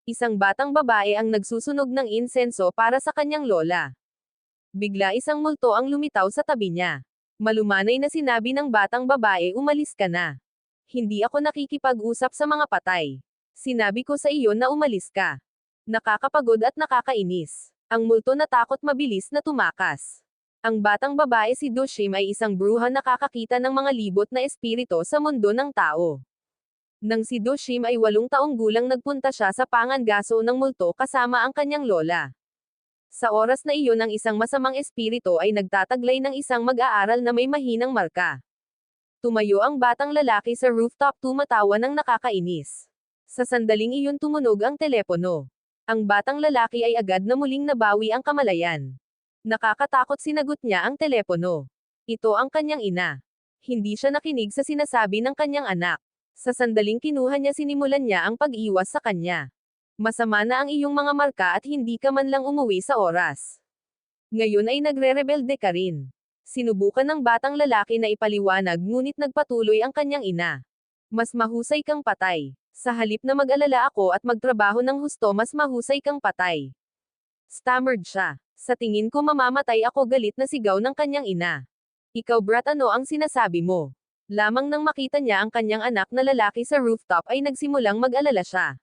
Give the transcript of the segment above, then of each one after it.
Isang batang babae ang nagsusunog ng insenso para sa kanyang lola. Bigla isang multo ang lumitaw sa tabi niya. Malumanay na sinabi ng batang babae, umalis ka na. Hindi ako nakikipag-usap sa mga patay. Sinabi ko sa iyo na umalis ka. Nakakapagod at nakakainis. Ang multo natakot mabilis na tumakas. Ang batang babae si Dushim ay isang bruha nakakakita ng mga libot na espirito sa mundo ng tao. Nang si Dushim ay 8 taong gulang nagpunta siya sa pangangaso ng multo kasama ang kanyang lola. Sa oras na iyon ang isang masamang espiritu ay nagtataglay ng isang mag-aaral na may mahinang marka. Tumayo ang batang lalaki sa rooftop tumatawa ng nakakainis. Sa sandaling iyon tumunog ang telepono. Ang batang lalaki ay agad na muling nabawi ang kamalayan. Nakakatakot sinagot niya ang telepono. Ito ang kanyang ina. Hindi siya nakinig sa sinasabi ng kanyang anak. Sa sandaling kinuha niya sinimulan niya ang pag-iwas sa kanya. Masama na ang iyong mga marka at hindi ka man lang umuwi sa oras. Ngayon ay nagre-rebelde ka rin. Sinubukan ng batang lalaki na ipaliwanag ngunit nagpatuloy ang kanyang ina. Mas mahusay kang patay. Sa halip na mag-alala ako at magtrabaho ng husto mas mahusay kang patay. Stammered siya. Sa tingin ko mamamatay ako, galit na sigaw ng kanyang ina. Ikaw brat, ano ang sinasabi mo? Lamang nang makita niya ang kanyang anak na lalaki sa rooftop ay nagsimulang mag-alala siya.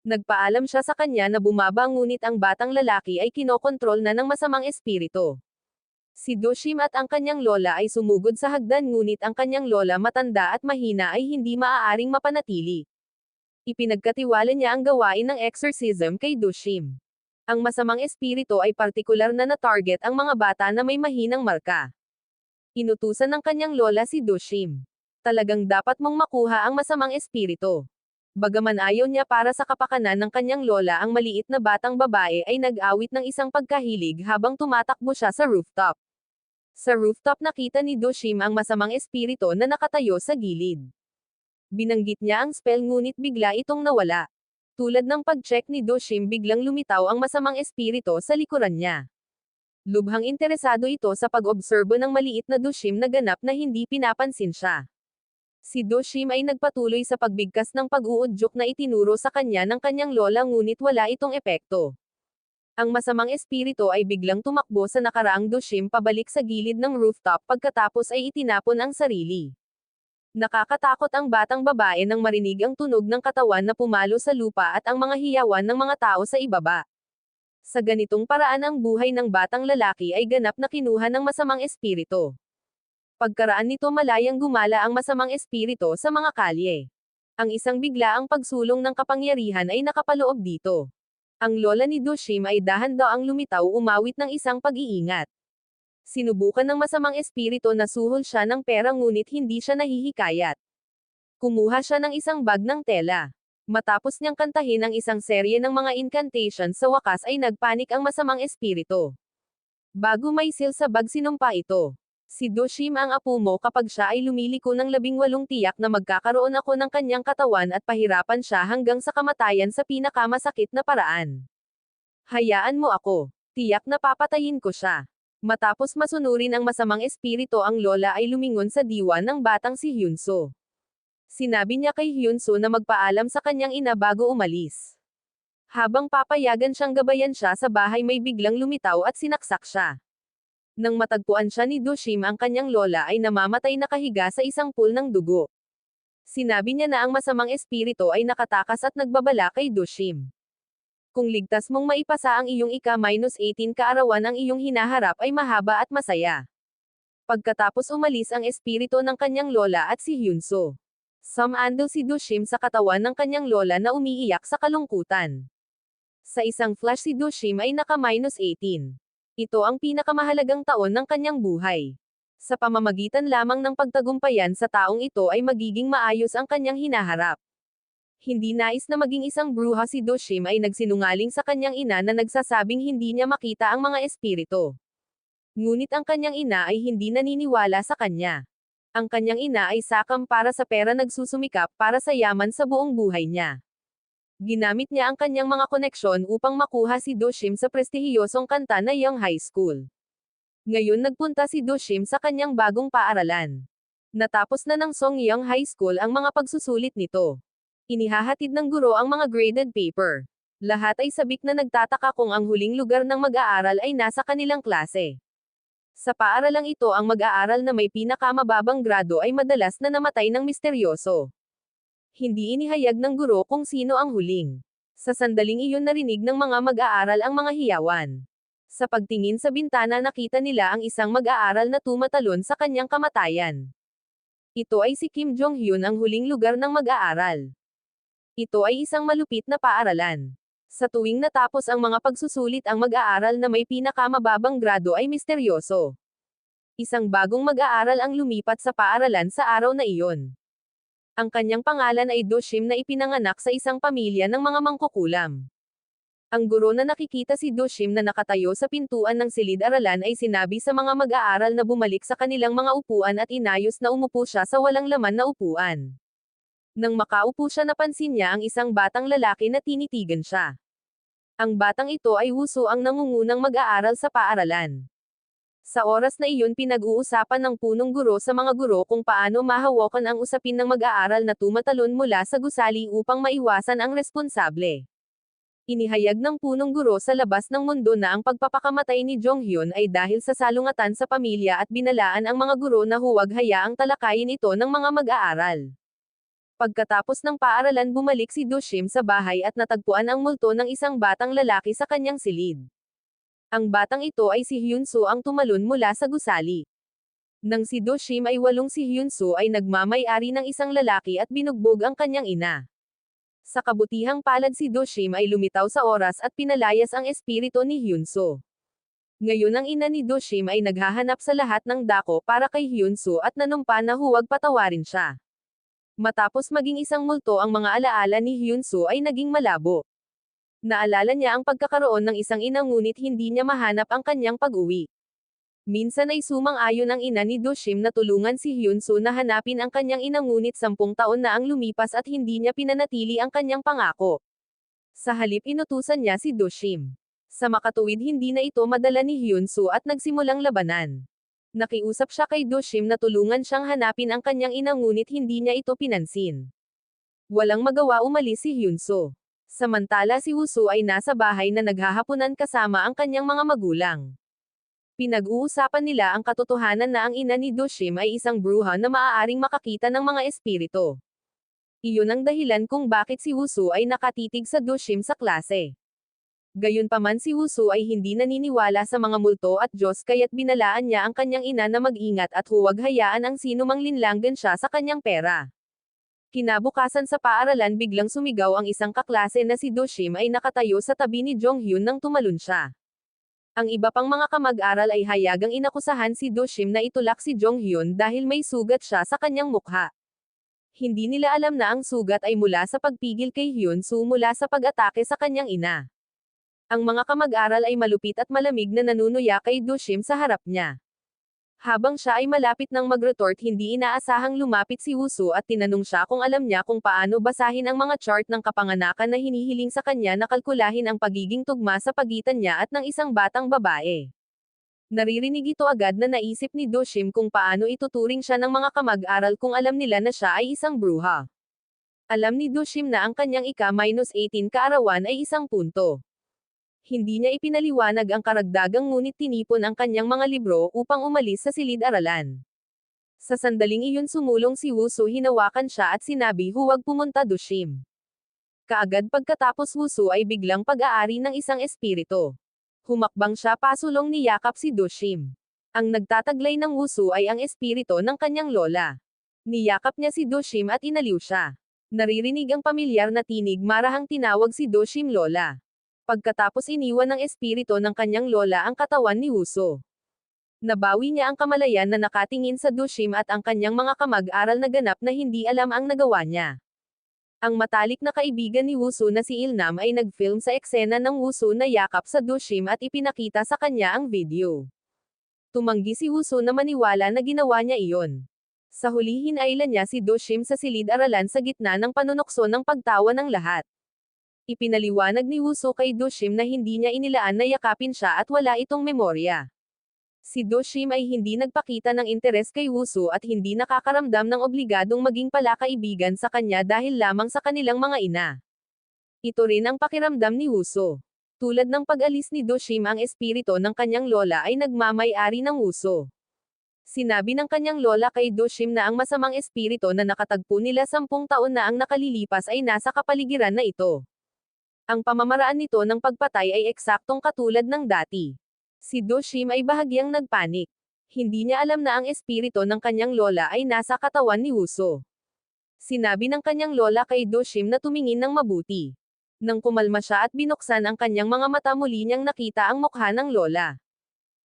Nagpaalam siya sa kanya na bumaba ngunit ang batang lalaki ay kinokontrol na ng masamang espiritu. Si Dushim at ang kanyang lola ay sumugod sa hagdan ngunit ang kanyang lola matanda at mahina ay hindi maaaring mapanatili. Ipinagkatiwala niya ang gawain ng exorcism kay Dushim. Ang masamang espiritu ay partikular na na-target ang mga bata na may mahinang marka. Inutusan ng kanyang lola si Dushim. Talagang dapat mong makuha ang masamang espiritu. Bagaman ayaw niya para sa kapakanan ng kanyang lola, ang maliit na batang babae ay nag-awit ng isang pagkahilig habang tumatakbo siya sa rooftop. Sa rooftop nakita ni Dushim ang masamang espiritu na nakatayo sa gilid. Binanggit niya ang spell ngunit bigla itong nawala. Tulad ng pag-check ni Dushim, biglang lumitaw ang masamang espiritu sa likuran niya. Lubhang interesado ito sa pag-obserbo ng maliit na Dushim na ganap na hindi pinapansin siya. Si Dushim ay nagpatuloy sa pagbigkas ng pag-uudyok na itinuro sa kanya ng kanyang lola ngunit wala itong epekto. Ang masamang espiritu ay biglang tumakbo sa nakaraang Dushim pabalik sa gilid ng rooftop pagkatapos ay itinapon ang sarili. Nakakatakot ang batang babae nang marinig ang tunog ng katawan na pumalo sa lupa at ang mga hiyawan ng mga tao sa ibaba. Sa ganitong paraan ang buhay ng batang lalaki ay ganap na kinuha ng masamang espiritu. Pagkaraan nito malayang gumala ang masamang espiritu sa mga kalye. Ang isang biglaang pagsulong ng kapangyarihan ay nakapaloob dito. Ang lola ni Dushim ay dahan-daang lumitaw umawit ng isang pag-iingat. Sinubukan ng masamang espiritu na suhol siya ng pera ngunit hindi siya nahihikayat. Kumuha siya ng isang bag ng tela. Matapos niyang kantahin ang isang serye ng mga incantations, sa wakas ay nagpanik ang masamang espiritu. Bago may seal sa bag sinumpa ito. Si Dushim ang apo mo, kapag siya ay lumiliko ng 18 tiyak na magkakaroon ako ng kanyang katawan at pahirapan siya hanggang sa kamatayan sa pinakamasakit na paraan. Hayaan mo ako. Tiyak na papatayin ko siya. Matapos masunurin ang masamang espiritu, ang lola ay lumingon sa diwa ng batang si Hyunso. Sinabi niya kay Hyunso na magpaalam sa kanyang ina bago umalis. Habang papayagan siyang gabayan siya sa bahay, may biglang lumitaw at sinaksak siya. Nang matagpuan siya ni Dushim, ang kanyang lola ay namamatay nakahiga sa isang pool ng dugo. Sinabi niya na ang masamang espiritu ay nakatakas at nagbabala kay Dushim. Kung ligtas mong maipasa ang iyong ika-18 kaarawan, ang iyong hinaharap ay mahaba at masaya. Pagkatapos umalis ang espiritu ng kanyang lola at si Hyunso. Sumandal si Dushim sa katawan ng kanyang lola na umiiyak sa kalungkutan. Sa isang flash si Dushim ay naka-18. Ito ang pinakamahalagang taon ng kanyang buhay. Sa pamamagitan lamang ng pagtagumpayan sa taong ito ay magiging maayos ang kanyang hinaharap. Hindi nais na maging isang bruha si Dushim ay nagsinungaling sa kanyang ina na nagsasabing hindi niya makita ang mga espiritu. Ngunit ang kanyang ina ay hindi naniniwala sa kanya. Ang kanyang ina ay sakam para sa pera, nagsusumikap para sa yaman sa buong buhay niya. Ginamit niya ang kanyang mga koneksyon upang makuha si Dushim sa prestihiyosong kanta na Young High School. Ngayon nagpunta si Dushim sa kanyang bagong paaralan. Natapos na ng Songyang High School ang mga pagsusulit nito. Inihahatid ng guro ang mga graded paper. Lahat ay sabik na nagtataka kung ang huling lugar ng mag-aaral ay nasa kanilang klase. Sa paaralang ito ang mag-aaral na may pinakamababang grado ay madalas na namatay ng misteryoso. Hindi inihayag ng guro kung sino ang huling. Sa sandaling iyon narinig ng mga mag-aaral ang mga hiyawan. Sa pagtingin sa bintana nakita nila ang isang mag-aaral na tumatalon sa kanyang kamatayan. Ito ay si Kim Jong-hyun ang huling lugar ng mag-aaral. Ito ay isang malupit na paaralan. Sa tuwing natapos ang mga pagsusulit ang mag-aaral na may pinakamababang grado ay misteryoso. Isang bagong mag-aaral ang lumipat sa paaralan sa araw na iyon. Ang kanyang pangalan ay Do Shim na ipinanganak sa isang pamilya ng mga mangkukulam. Ang guro na nakikita si Do Shim na nakatayo sa pintuan ng silid-aralan ay sinabi sa mga mag-aaral na bumalik sa kanilang mga upuan at inayos na umupo siya sa walang laman na upuan. Nang makaupo siya napansin niya ang isang batang lalaki na tinitigan siya. Ang batang ito ay Woo-soo ang nangungunang mag-aaral sa paaralan. Sa oras na iyon pinag-uusapan ng punong guro sa mga guro kung paano mahawakan ang usapin ng mag-aaral na tumatalon mula sa gusali upang maiwasan ang responsable. Inihayag ng punong guro sa labas ng mundo na ang pagpapakamatay ni Jong-hyun ay dahil sa salungatan sa pamilya at binalaan ang mga guro na huwag hayaang talakayin ito ng mga mag-aaral. Pagkatapos ng paaralan bumalik si Do Shim sa bahay at natagpuan ang multo ng isang batang lalaki sa kanyang silid. Ang batang ito ay si Hyun-soo ang tumalon mula sa gusali. Nang si Do Shim ay 8 si Hyun-soo ay nagmamay-ari ng isang lalaki at binugbog ang kanyang ina. Sa kabutihang palad si Do Shim ay lumitaw sa oras at pinalayas ang espiritu ni Hyun-soo. Ngayon ang ina ni Do Shim ay naghahanap sa lahat ng dako para kay Hyun-soo at nanumpa na huwag patawarin siya. Matapos maging isang multo ang mga alaala ni Hyun-soo ay naging malabo. Naalala niya ang pagkakaroon ng isang ina ngunit hindi niya mahanap ang kanyang pag-uwi. Minsan ay sumang-ayon ang ina ni Do Shim na tulungan si Hyun-soo na hanapin ang kanyang ina ngunit 10 taon na ang lumipas at hindi niya pinanatili ang kanyang pangako. Sa halip inutusan niya si Do Shim. Sa makatuwid hindi na ito madala ni Hyun-soo at nagsimulang labanan. Nakiusap siya kay Do Shim na tulungan siyang hanapin ang kanyang ina ngunit hindi niya ito pinansin. Walang magawa umalis si Hyun-soo. Samantala si Woo-soo ay nasa bahay na naghahapunan kasama ang kanyang mga magulang. Pinag-uusapan nila ang katotohanan na ang ina ni Do Shim ay isang bruha na maaaring makakita ng mga espiritu. Iyon ang dahilan kung bakit si Woo-soo ay nakatitig sa Do Shim sa klase. Gayunpaman si Woo-soo ay hindi naniniwala sa mga multo at Diyos kaya't binalaan niya ang kanyang ina na mag-ingat at huwag hayaan ang sinumang linlanggan siya sa kanyang pera. Kinabukasan sa paaralan biglang sumigaw ang isang kaklase na si Do Shim ay nakatayo sa tabi ni Jong-hyun nang tumalon siya. Ang iba pang mga kamag-aral ay hayagang inakusahan si Do Shim na itulak si Jong-hyun dahil may sugat siya sa kanyang mukha. Hindi nila alam na ang sugat ay mula sa pagpigil kay Hyun-soo mula sa pag-atake sa kanyang ina. Ang mga kamag-aral ay malupit at malamig na nanunuya kay Do Shim sa harap niya. Habang siya ay malapit ng mag-retort hindi inaasahang lumapit si Woo-soo at tinanong siya kung alam niya kung paano basahin ang mga chart ng kapanganakan na hinihiling sa kanya na kalkulahin ang pagiging tugma sa pagitan niya at ng isang batang babae. Naririnig ito agad na naisip ni Do Shim kung paano ituturing siya ng mga kamag-aral kung alam nila na siya ay isang bruha. Alam ni Do Shim na ang kanyang ika-18 kaarawan ay isang punto. Hindi niya ipinaliwanag ang karagdagang ngunit tinipon ang kanyang mga libro upang umalis sa silid-aralan. Sa sandaling iyon sumulong si Woo-soo hinawakan siya at sinabi huwag pumunta Do Shim. Kaagad pagkatapos Woo-soo ay biglang pag-aari ng isang espiritu. Humakbang siya pasulong niyakap si Do Shim. Ang nagtataglay ng Woo-soo ay ang espiritu ng kanyang lola. Niyakap niya si Do Shim at inaliw siya. Naririnig ang pamilyar na tinig marahang tinawag si Do Shim lola. Pagkatapos iniwan ng espiritu ng kanyang lola ang katawan ni Woo-soo. Nabawi niya ang kamalayan na nakatingin sa Do Shim at ang kanyang mga kamag-aral na ganap na hindi alam ang nagawa niya. Ang matalik na kaibigan ni Woo-soo na si Il-nam ay nag-film sa eksena ng Woo-soo na yakap sa Do Shim at ipinakita sa kanya ang video. Tumanggi si Woo-soo na maniwala na ginawa niya iyon. Sa huli hinailan niya si Do Shim sa silid-aralan sa gitna ng panunokso ng pagtawa ng lahat. Ipinaliwanag ni Woo-soo kay Do Shim na hindi niya inilaan na yakapin siya at wala itong memorya. Si Do Shim ay hindi nagpakita ng interes kay Woo-soo at hindi nakakaramdam ng obligadong maging palakaibigan sa kanya dahil lamang sa kanilang mga ina. Ito rin ang pakiramdam ni Wuso. Tulad ng pag-alis ni Doshim, ang espiritu ng kanyang lola ay nagmamay-ari ng Wuso. Sinabi ng kanyang lola kay Doshim na ang masamang espiritu na nakatagpo nila 10 taon na ang nakalilipas ay nasa kapaligiran na ito. Ang pamamaraan nito ng pagpatay ay eksaktong katulad ng dati. Si Doshim ay bahagyang nagpanik. Hindi niya alam na ang espiritu ng kanyang lola ay nasa katawan ni Wuso. Sinabi ng kanyang lola kay Doshim na tumingin ng mabuti. Nang kumalma siya at binuksan ang kanyang mga mata, muli niyang nakita ang mukha ng lola.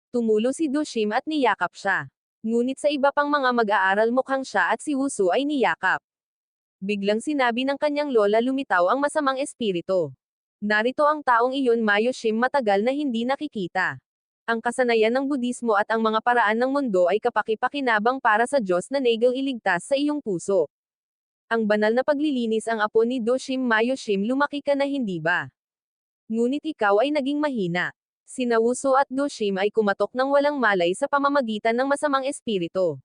Tumulo si Doshim at niyakap siya. Ngunit sa iba pang mga mag-aaral, mukhang siya at si Wuso ay niyakap. Biglang sinabi ng kanyang lola, lumitaw ang masamang espiritu. Narito ang taong iyon, Mayoshim, matagal na hindi nakikita. Ang kasanayan ng Budismo at ang mga paraan ng mundo ay kapaki-pakinabang para sa Diyos na nagel iligtas sa iyong puso. Ang banal na paglilinis ang apo ni Doshim. Mayoshim, lumaki ka na, hindi ba? Ngunit ikaw ay naging mahina. Sina Wuso at Doshim ay kumatok ng walang malay sa pamamagitan ng masamang espiritu.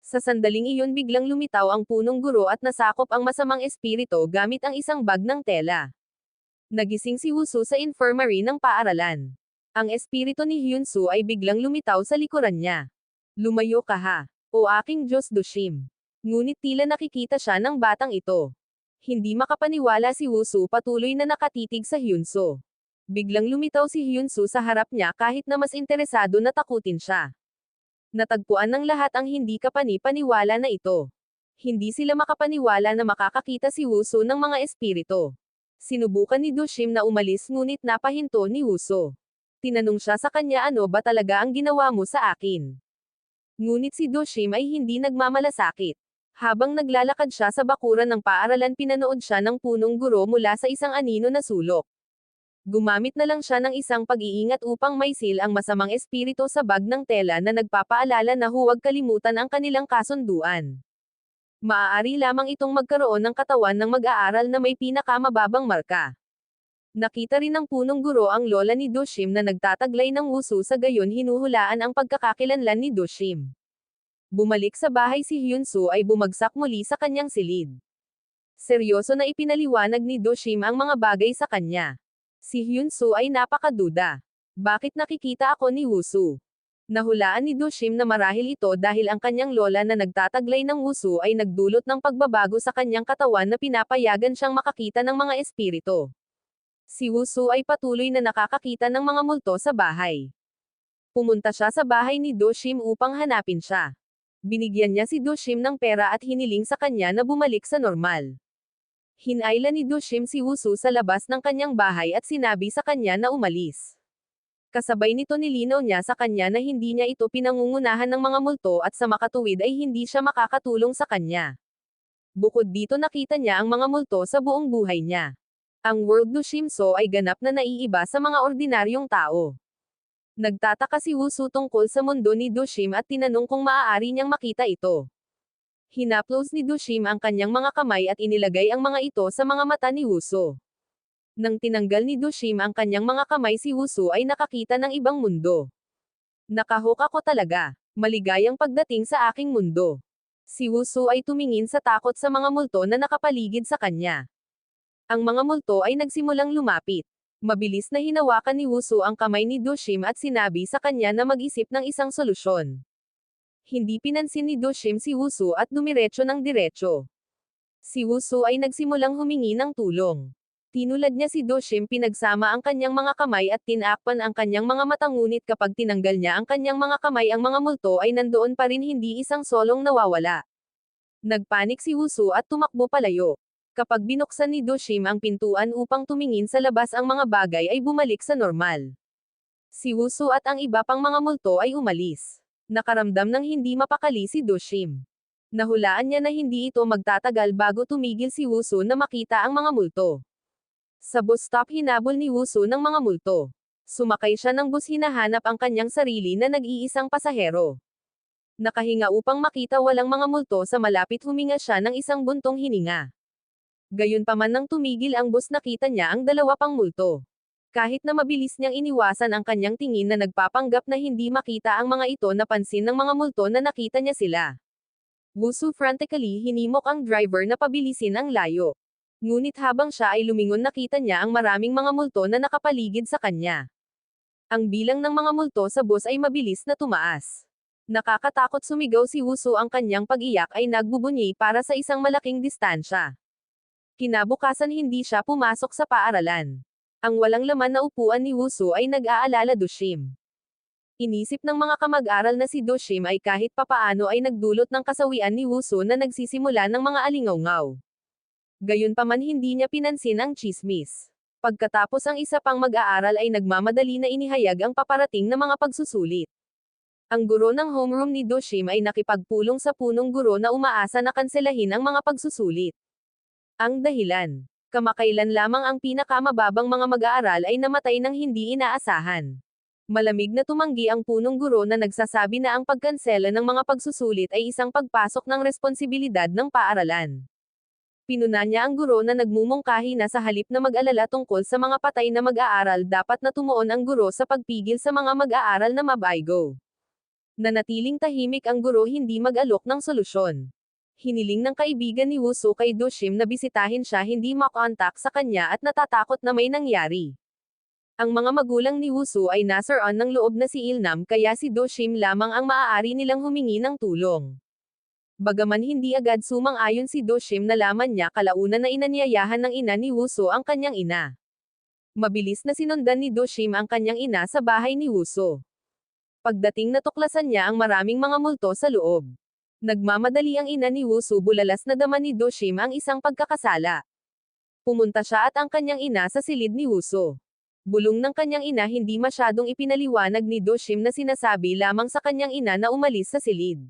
Sa sandaling iyon, biglang lumitaw ang punong guro at nasakop ang masamang espiritu gamit ang isang bag ng tela. Nagising si Wuso sa infirmary ng paaralan. Ang espiritu ni Hyunsu ay biglang lumitaw sa likuran niya. Lumayo ka, ha, o aking Diyos, Doshim. Ngunit tila nakikita siya ng batang ito. Hindi makapaniwala si Wuso, patuloy na nakatitig sa Hyunsu. Biglang lumitaw si Hyunsu sa harap niya kahit na mas interesado na takutin siya. Natagpuan ng lahat ang hindi kapani-paniwala na ito. Hindi sila makapaniwala na makakakita si Wuso ng mga espiritu. Sinubukan ni Doshim na umalis, ngunit napahinto ni Wuso. Tinanong siya sa kanya, ano ba talaga ang ginawa mo sa akin? Ngunit si Doshim ay hindi nagmamalasakit. Habang naglalakad siya sa bakuran ng paaralan, pinanood siya ng punong guro mula sa isang anino na sulok. Gumamit na lang siya ng isang pag-iingat upang maisil ang masamang espiritu sa bag ng tela na nagpapaalala na huwag kalimutan ang kanilang kasunduan. Maaari lamang itong magkaroon ng katawan ng mag-aaral na may pinakamababang marka. Nakita rin ng punong guro ang lola ni Doshim na nagtataglay ng Wuso, sa gayon hinuhulaan ang pagkakakilanlan ni Doshim. Bumalik sa bahay si Hyunsu ay bumagsak muli sa kanyang silid. Seryoso na ipinaliwanag ni Doshim ang mga bagay sa kanya. Si Hyunsu ay napakaduda. Bakit nakikita ako ni Wuso? Nahulaan ni Doshim na marahil ito dahil ang kanyang lola na nagtataglay ng Wuso ay nagdulot ng pagbabago sa kanyang katawan na pinapayagan siyang makakita ng mga espiritu. Si Wuso ay patuloy na nakakakita ng mga multo sa bahay. Pumunta siya sa bahay ni Doshim upang hanapin siya. Binigyan niya si Doshim ng pera at hiniling sa kanya na bumalik sa normal. Hinayla ni Doshim si Wuso sa labas ng kanyang bahay at sinabi sa kanya na umalis. Kasabay nito nilinaw niya sa kanya na hindi niya ito pinangungunahan ng mga multo at sa makatuwid ay hindi siya makakatulong sa kanya. Bukod dito, nakita niya ang mga multo sa buong buhay niya. Ang World Doshimso ay ganap na naiiba sa mga ordinaryong tao. Nagtataka si Wuso tungkol sa mundo ni Doshim at tinanong kung maaari niyang makita ito. Hinaplos ni Doshim ang kanyang mga kamay at inilagay ang mga ito sa mga mata ni Wuso. Nang tinanggal ni Doshim ang kanyang mga kamay, si Wuso ay nakakita ng ibang mundo. Nakahok ako talaga. Maligayang pagdating sa aking mundo. Si Wuso ay tumingin sa takot sa mga multo na nakapaligid sa kanya. Ang mga multo ay nagsimulang lumapit. Mabilis na hinawakan ni Wuso ang kamay ni Doshim at sinabi sa kanya na mag-isip ng isang solusyon. Hindi pinansin ni Doshim si Wuso at dumiretso ng diretso. Si Wuso ay nagsimulang humingi ng tulong. Tinulad niya si Doshim, pinagsama ang kanyang mga kamay at tinakpan ang kanyang mga mata, ngunit kapag tinanggal niya ang kanyang mga kamay, ang mga multo ay nandoon pa rin, hindi isang solong nawawala. Nagpanik si Wuso at tumakbo palayo. Kapag binuksan ni Doshim ang pintuan upang tumingin sa labas, ang mga bagay ay bumalik sa normal. Si Wuso at ang iba pang mga multo ay umalis. Nakaramdam ng hindi mapakali si Doshim. Nahulaan niya na hindi ito magtatagal bago tumigil si Wuso na makita ang mga multo. Sa bus stop, hinabol ni Wuso ng mga multo. Sumakay siya ng bus, hinahanap ang kanyang sarili na nag-iisang pasahero. Nakahinga upang makita walang mga multo sa malapit, huminga siya ng isang buntong hininga. Gayunpaman, nang tumigil ang bus, nakita niya ang dalawa pang multo. Kahit na mabilis niyang iniwasan ang kanyang tingin na nagpapanggap na hindi makita ang mga ito, napansin ng mga multo na nakita niya sila. Wuso frantically hinimok ang driver na pabilisin ang layo. Ngunit habang siya ay lumingon nakita niya ang maraming mga multo na nakapaligid sa kanya. Ang bilang ng mga multo sa bus ay mabilis na tumaas. Nakakatakot sumigaw si Wusu ang kanyang pag-iyak ay nagbubunyi para sa isang malaking distansya. Kinabukasan hindi siya pumasok sa paaralan. Ang walang laman na upuan ni Wusu ay nag-aalala Dushim. Inisip ng mga kamag-aral na si Dushim ay kahit papaano ay nagdulot ng kasawian ni Wusu na nagsisimula ng mga alingaw-ngaw. Gayunpaman hindi niya pinansin ang tsismis. Pagkatapos ang isa pang mag-aaral ay nagmamadali na inihayag ang paparating na mga pagsusulit. Ang guro ng homeroom ni Dushim ay nakipagpulong sa punong guro na umaasa na kanselahin ang mga pagsusulit. Ang dahilan. Kamakailan lamang ang pinakamababang mga mag-aaral ay namatay ng hindi inaasahan. Malamig na tumanggi ang punong guro na nagsasabi na ang pagkansela ng mga pagsusulit ay isang pagpasok ng responsibilidad ng paaralan. Pinuna niya ang guro na nagmumungkahi na sa halip na mag-alala tungkol sa mga patay na mag-aaral dapat na tumuon ang guro sa pagpigil sa mga mag-aaral na mabaygo. Nanatiling tahimik ang guro hindi mag-alok ng solusyon. Hiniling ng kaibigan ni Wusu kay Dushim na bisitahin siya hindi makontak sa kanya at natatakot na may nangyari. Ang mga magulang ni Wusu ay nasaran ng loob na si Ilnam kaya si Dushim lamang ang maaari nilang humingi ng tulong. Bagaman hindi agad sumang-ayon si Dushim nalaman niya kalaunan na inanyayahan ng ina ni Wusu ang kanyang ina. Mabilis na sinundan ni Dushim ang kanyang ina sa bahay ni Wusu. Pagdating natuklasan niya ang maraming mga multo sa loob. Nagmamadali ang ina ni Wusu bulalas na dama ni Dushim ang isang pagkakasala. Pumunta siya at ang kanyang ina sa silid ni Wusu. Bulong ng kanyang ina hindi masyadong ipinaliwanag ni Dushim na sinasabi lamang sa kanyang ina na umalis sa silid.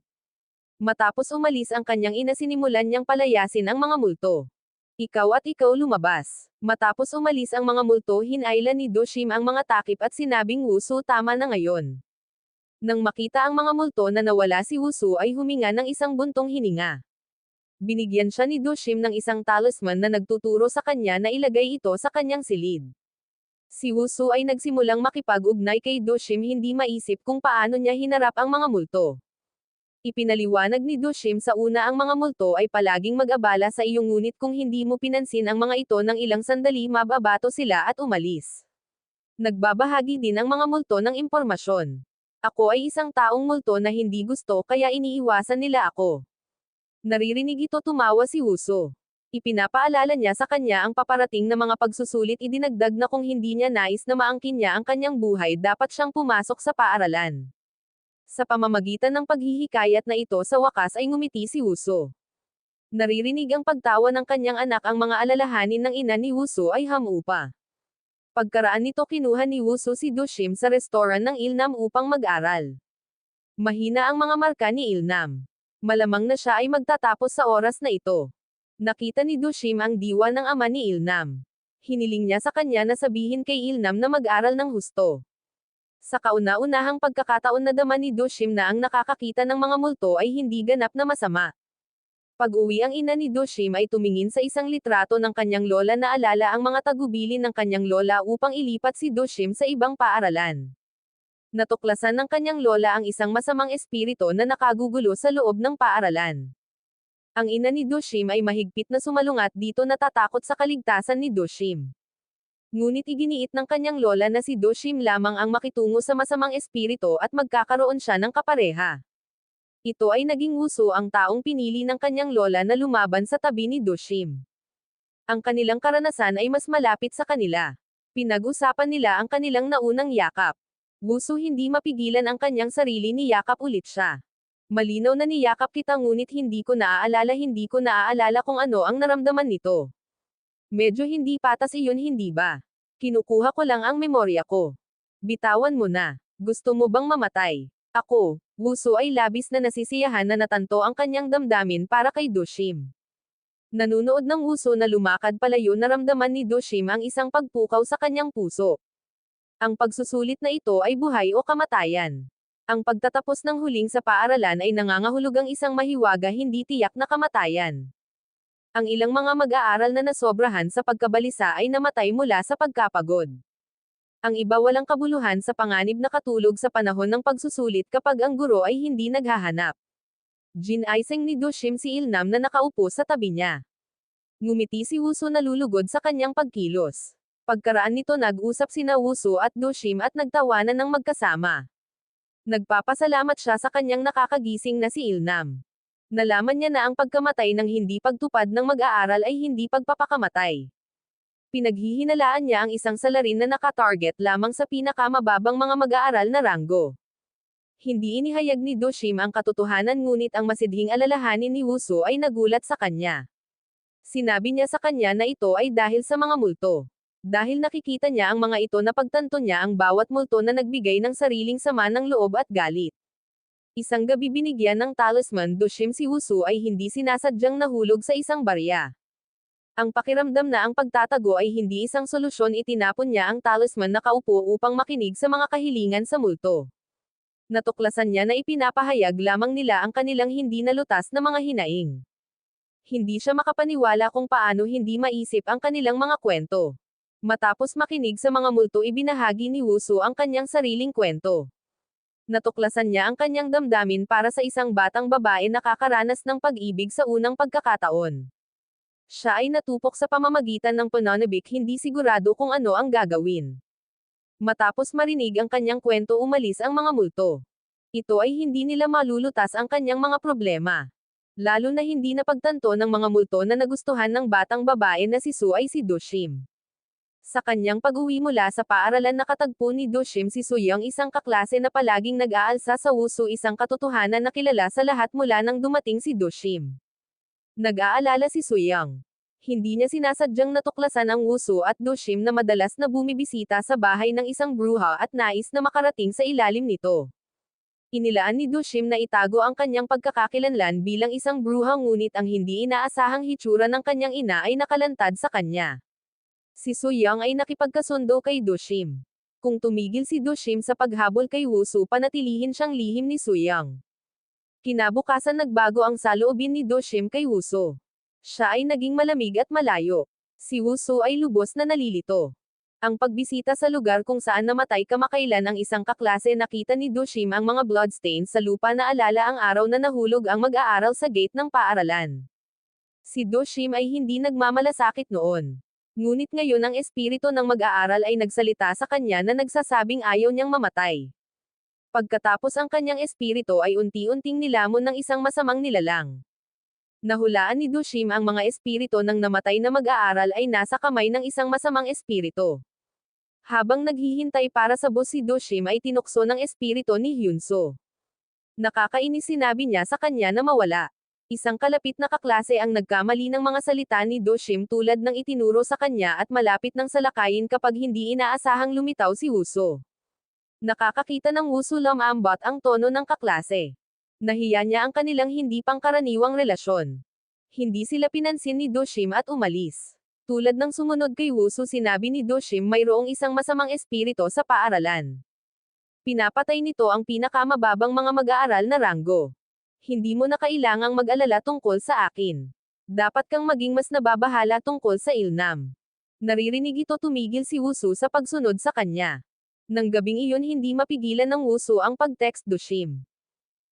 Matapos umalis ang kanyang ina sinimulan niyang palayasin ang mga multo. Ikaw at ikaw lumabas. Matapos umalis ang mga multo hinailan ni Dushim ang mga takip at sinabing Wusu tama na ngayon. Nang makita ang mga multo na nawala si Wusu ay huminga ng isang buntong hininga. Binigyan siya ni Dushim ng isang talisman na nagtuturo sa kanya na ilagay ito sa kanyang silid. Si Wusu ay nagsimulang makipag-ugnay kay Dushim hindi maisip kung paano niya hinarap ang mga multo. Ipinaliwanag ni Dushim sa una ang mga multo ay palaging mag-abala sa iyo ngunit kung hindi mo pinansin ang mga ito ng ilang sandali mababato sila at umalis. Nagbabahagi din ang mga multo ng impormasyon. Ako ay isang taong multo na hindi gusto kaya iniiwasan nila ako. Naririnig ito tumawa si Wusu. Ipinapaalala niya sa kanya ang paparating na mga pagsusulit idinagdag na kung hindi niya nais na maangkin niya ang kanyang buhay dapat siyang pumasok sa paaralan. Sa pamamagitan ng paghihikayat na ito sa wakas ay ngumiti si Wusu. Naririnig ang pagtawa ng kanyang anak ang mga alalahanin ng ina ni Wusu ay hamupa. Pagkaraan nito kinuha ni Wusu si Dushim sa restoran ng Ilnam upang mag-aral. Mahina ang mga marka ni Ilnam. Malamang na siya ay magtatapos sa oras na ito. Nakita ni Dushim ang diwa ng ama ni Ilnam. Hiniling niya sa kanya na sabihin kay Ilnam na mag-aral ng husto. Sa kauna-unahang pagkakataon na dama ni Dushim na ang nakakakita ng mga multo ay hindi ganap na masama. Pag-uwi ang ina ni Dushim ay tumingin sa isang litrato ng kanyang lola na alala ang mga tagubilin ng kanyang lola upang ilipat si Dushim sa ibang paaralan. Natuklasan ng kanyang lola ang isang masamang espiritu na nakagugulo sa loob ng paaralan. Ang ina ni Dushim ay mahigpit na sumalungat dito natatakot sa kaligtasan ni Dushim. Ngunit iginiit ng kanyang lola na si Dushim lamang ang makitungo sa masamang espiritu at magkakaroon siya ng kapareha. Ito ay naging Wusu ang taong pinili ng kanyang lola na lumaban sa tabi ni Dushim. Ang kanilang karanasan ay mas malapit sa kanila. Pinag-usapan nila ang kanilang naunang yakap. Wusu hindi mapigilan ang kanyang sarili ni yakap ulit siya. Malinaw na niyakap kita ngunit hindi ko naaalala kung ano ang naramdaman nito. Medyo hindi patas iyon hindi ba? Kinukuha ko lang ang memorya ko. Bitawan mo na. Gusto mo bang mamatay? Ako, Wusu ay labis na nasisiyahan na natanto ang kanyang damdamin para kay Dushim. Nanunood ng Wusu na lumakad palayo naramdaman ni Dushim ang isang pagpukaw sa kanyang puso. Ang pagsusulit na ito ay buhay o kamatayan. Ang pagtatapos ng huling sa paaralan ay nangangahulugang isang mahiwaga hindi tiyak na kamatayan. Ang ilang mga mag-aaral na nasobrahan sa pagkabalisa ay namatay mula sa pagkapagod. Ang iba walang kabuluhan sa panganib na katulog sa panahon ng pagsusulit kapag ang guro ay hindi naghahanap. Ginaising ni Dushim si Ilnam na nakaupo sa tabi niya. Ngumiti si Wusu nalulugod sa kanyang pagkilos. Pagkaraan nito nag-usap sina Wusu at Doshim at nagtawanan ng magkasama. Nagpapasalamat siya sa kanyang nakakagising na si Ilnam. Nalaman niya na ang pagkamatay ng hindi pagtupad ng mag-aaral ay hindi pagpapakamatay. Pinaghihinalaan niya ang isang salarin na nakatarget lamang sa pinakamababang mga mag-aaral na ranggo. Hindi inihayag ni Doshim ang katotohanan ngunit ang masidhing alalahanin ni Wusu ay nagulat sa kanya. Sinabi niya sa kanya na ito ay dahil sa mga multo. Dahil nakikita niya ang mga ito na pagtanto niya ang bawat multo na nagbigay ng sariling sama ng loob at galit. Isang gabi binigyan ng talisman Doshim si Wusu ay hindi sinasadyang nahulog sa isang barya. Ang pakiramdam na ang pagtatago ay hindi isang solusyon itinapon niya ang talisman na kaupo upang makinig sa mga kahilingan sa multo. Natuklasan niya na ipinapahayag lamang nila ang kanilang hindi nalutas na mga hinaing. Hindi siya makapaniwala kung paano hindi maisip ang kanilang mga kwento. Matapos makinig sa mga multo ibinahagi ni Wusu ang kanyang sariling kwento. Natuklasan niya ang kanyang damdamin para sa isang batang babae nakakaranas ng pag-ibig sa unang pagkakataon. Siya ay natupok sa pamamagitan ng pananabik hindi sigurado kung ano ang gagawin. Matapos marinig ang kanyang kwento umalis ang mga multo. Ito ay hindi nila malulutas ang kanyang mga problema. Lalo na hindi napagtanto ng mga multo na nagustuhan ng batang babae na si Su ay si Doshim. Sa kanyang pag-uwi mula sa paaralan nakatagpo ni Doshim si Suyang isang kaklase na palaging nag-aalsa sa Wusu isang katotohanan na kilala sa lahat mula nang dumating si Doshim. Nag-aalala si Suyang. Hindi niya sinasadyang natuklasan ang Wusu at Doshim na madalas na bumibisita sa bahay ng isang bruha at nais na makarating sa ilalim nito. Inilaan ni Doshim na itago ang kanyang pagkakakilanlan bilang isang bruha ngunit ang hindi inaasahang hitsura ng kanyang ina ay nakalantad sa kanya. Si Suyang ay nakipagkasundo kay Doshim. Kung tumigil si Doshim sa paghabol kay Wusu panatilihin siyang lihim ni Suyang. Kinabukasan nagbago ang saloobin ni Doshim kay Wusu. Siya ay naging malamig at malayo. Si Wusu ay lubos na nalilito. Ang pagbisita sa lugar kung saan namatay kamakailan ang isang kaklase nakita ni Doshim ang mga bloodstains sa lupa na alala ang araw na nahulog ang mag-aaral sa gate ng paaralan. Si Doshim ay hindi nagmamalasakit noon. Ngunit ngayon ang espiritu ng mag-aaral ay nagsalita sa kanya na nagsasabing ayaw niyang mamatay. Pagkatapos ang kanyang espiritu ay unti-unting nilamon ng isang masamang nilalang. Nahulaan ni Doshim ang mga espiritu ng namatay na mag-aaral ay nasa kamay ng isang masamang espiritu. Habang naghihintay para sa boss si Doshim ay tinukso ng espiritu ni Hyunso. Nakakainis sinabi niya sa kanya na mawala. Isang kalapit na kaklase ang nagkamali ng mga salita ni Doshim tulad ng itinuro sa kanya at malapit ng salakayin kapag hindi inaasahang lumitaw si Wusu. Nakakakita ng Wusu lamambot ang tono ng kaklase. Nahiya niya ang kanilang hindi pangkaraniwang relasyon. Hindi sila pinansin ni Doshim at umalis. Tulad ng sumunod kay Wusu sinabi ni Doshim mayroong isang masamang espiritu sa paaralan. Pinapatay nito ang pinakamababang mga mag-aaral na ranggo. Hindi mo na kailangang mag-alala tungkol sa akin. Dapat kang maging mas nababahala tungkol sa Ilnam. Naririnig ito tumigil si Wusu sa pagsunod sa kanya. Nang gabing iyon hindi mapigilan ng Wusu ang pag-text Doshim.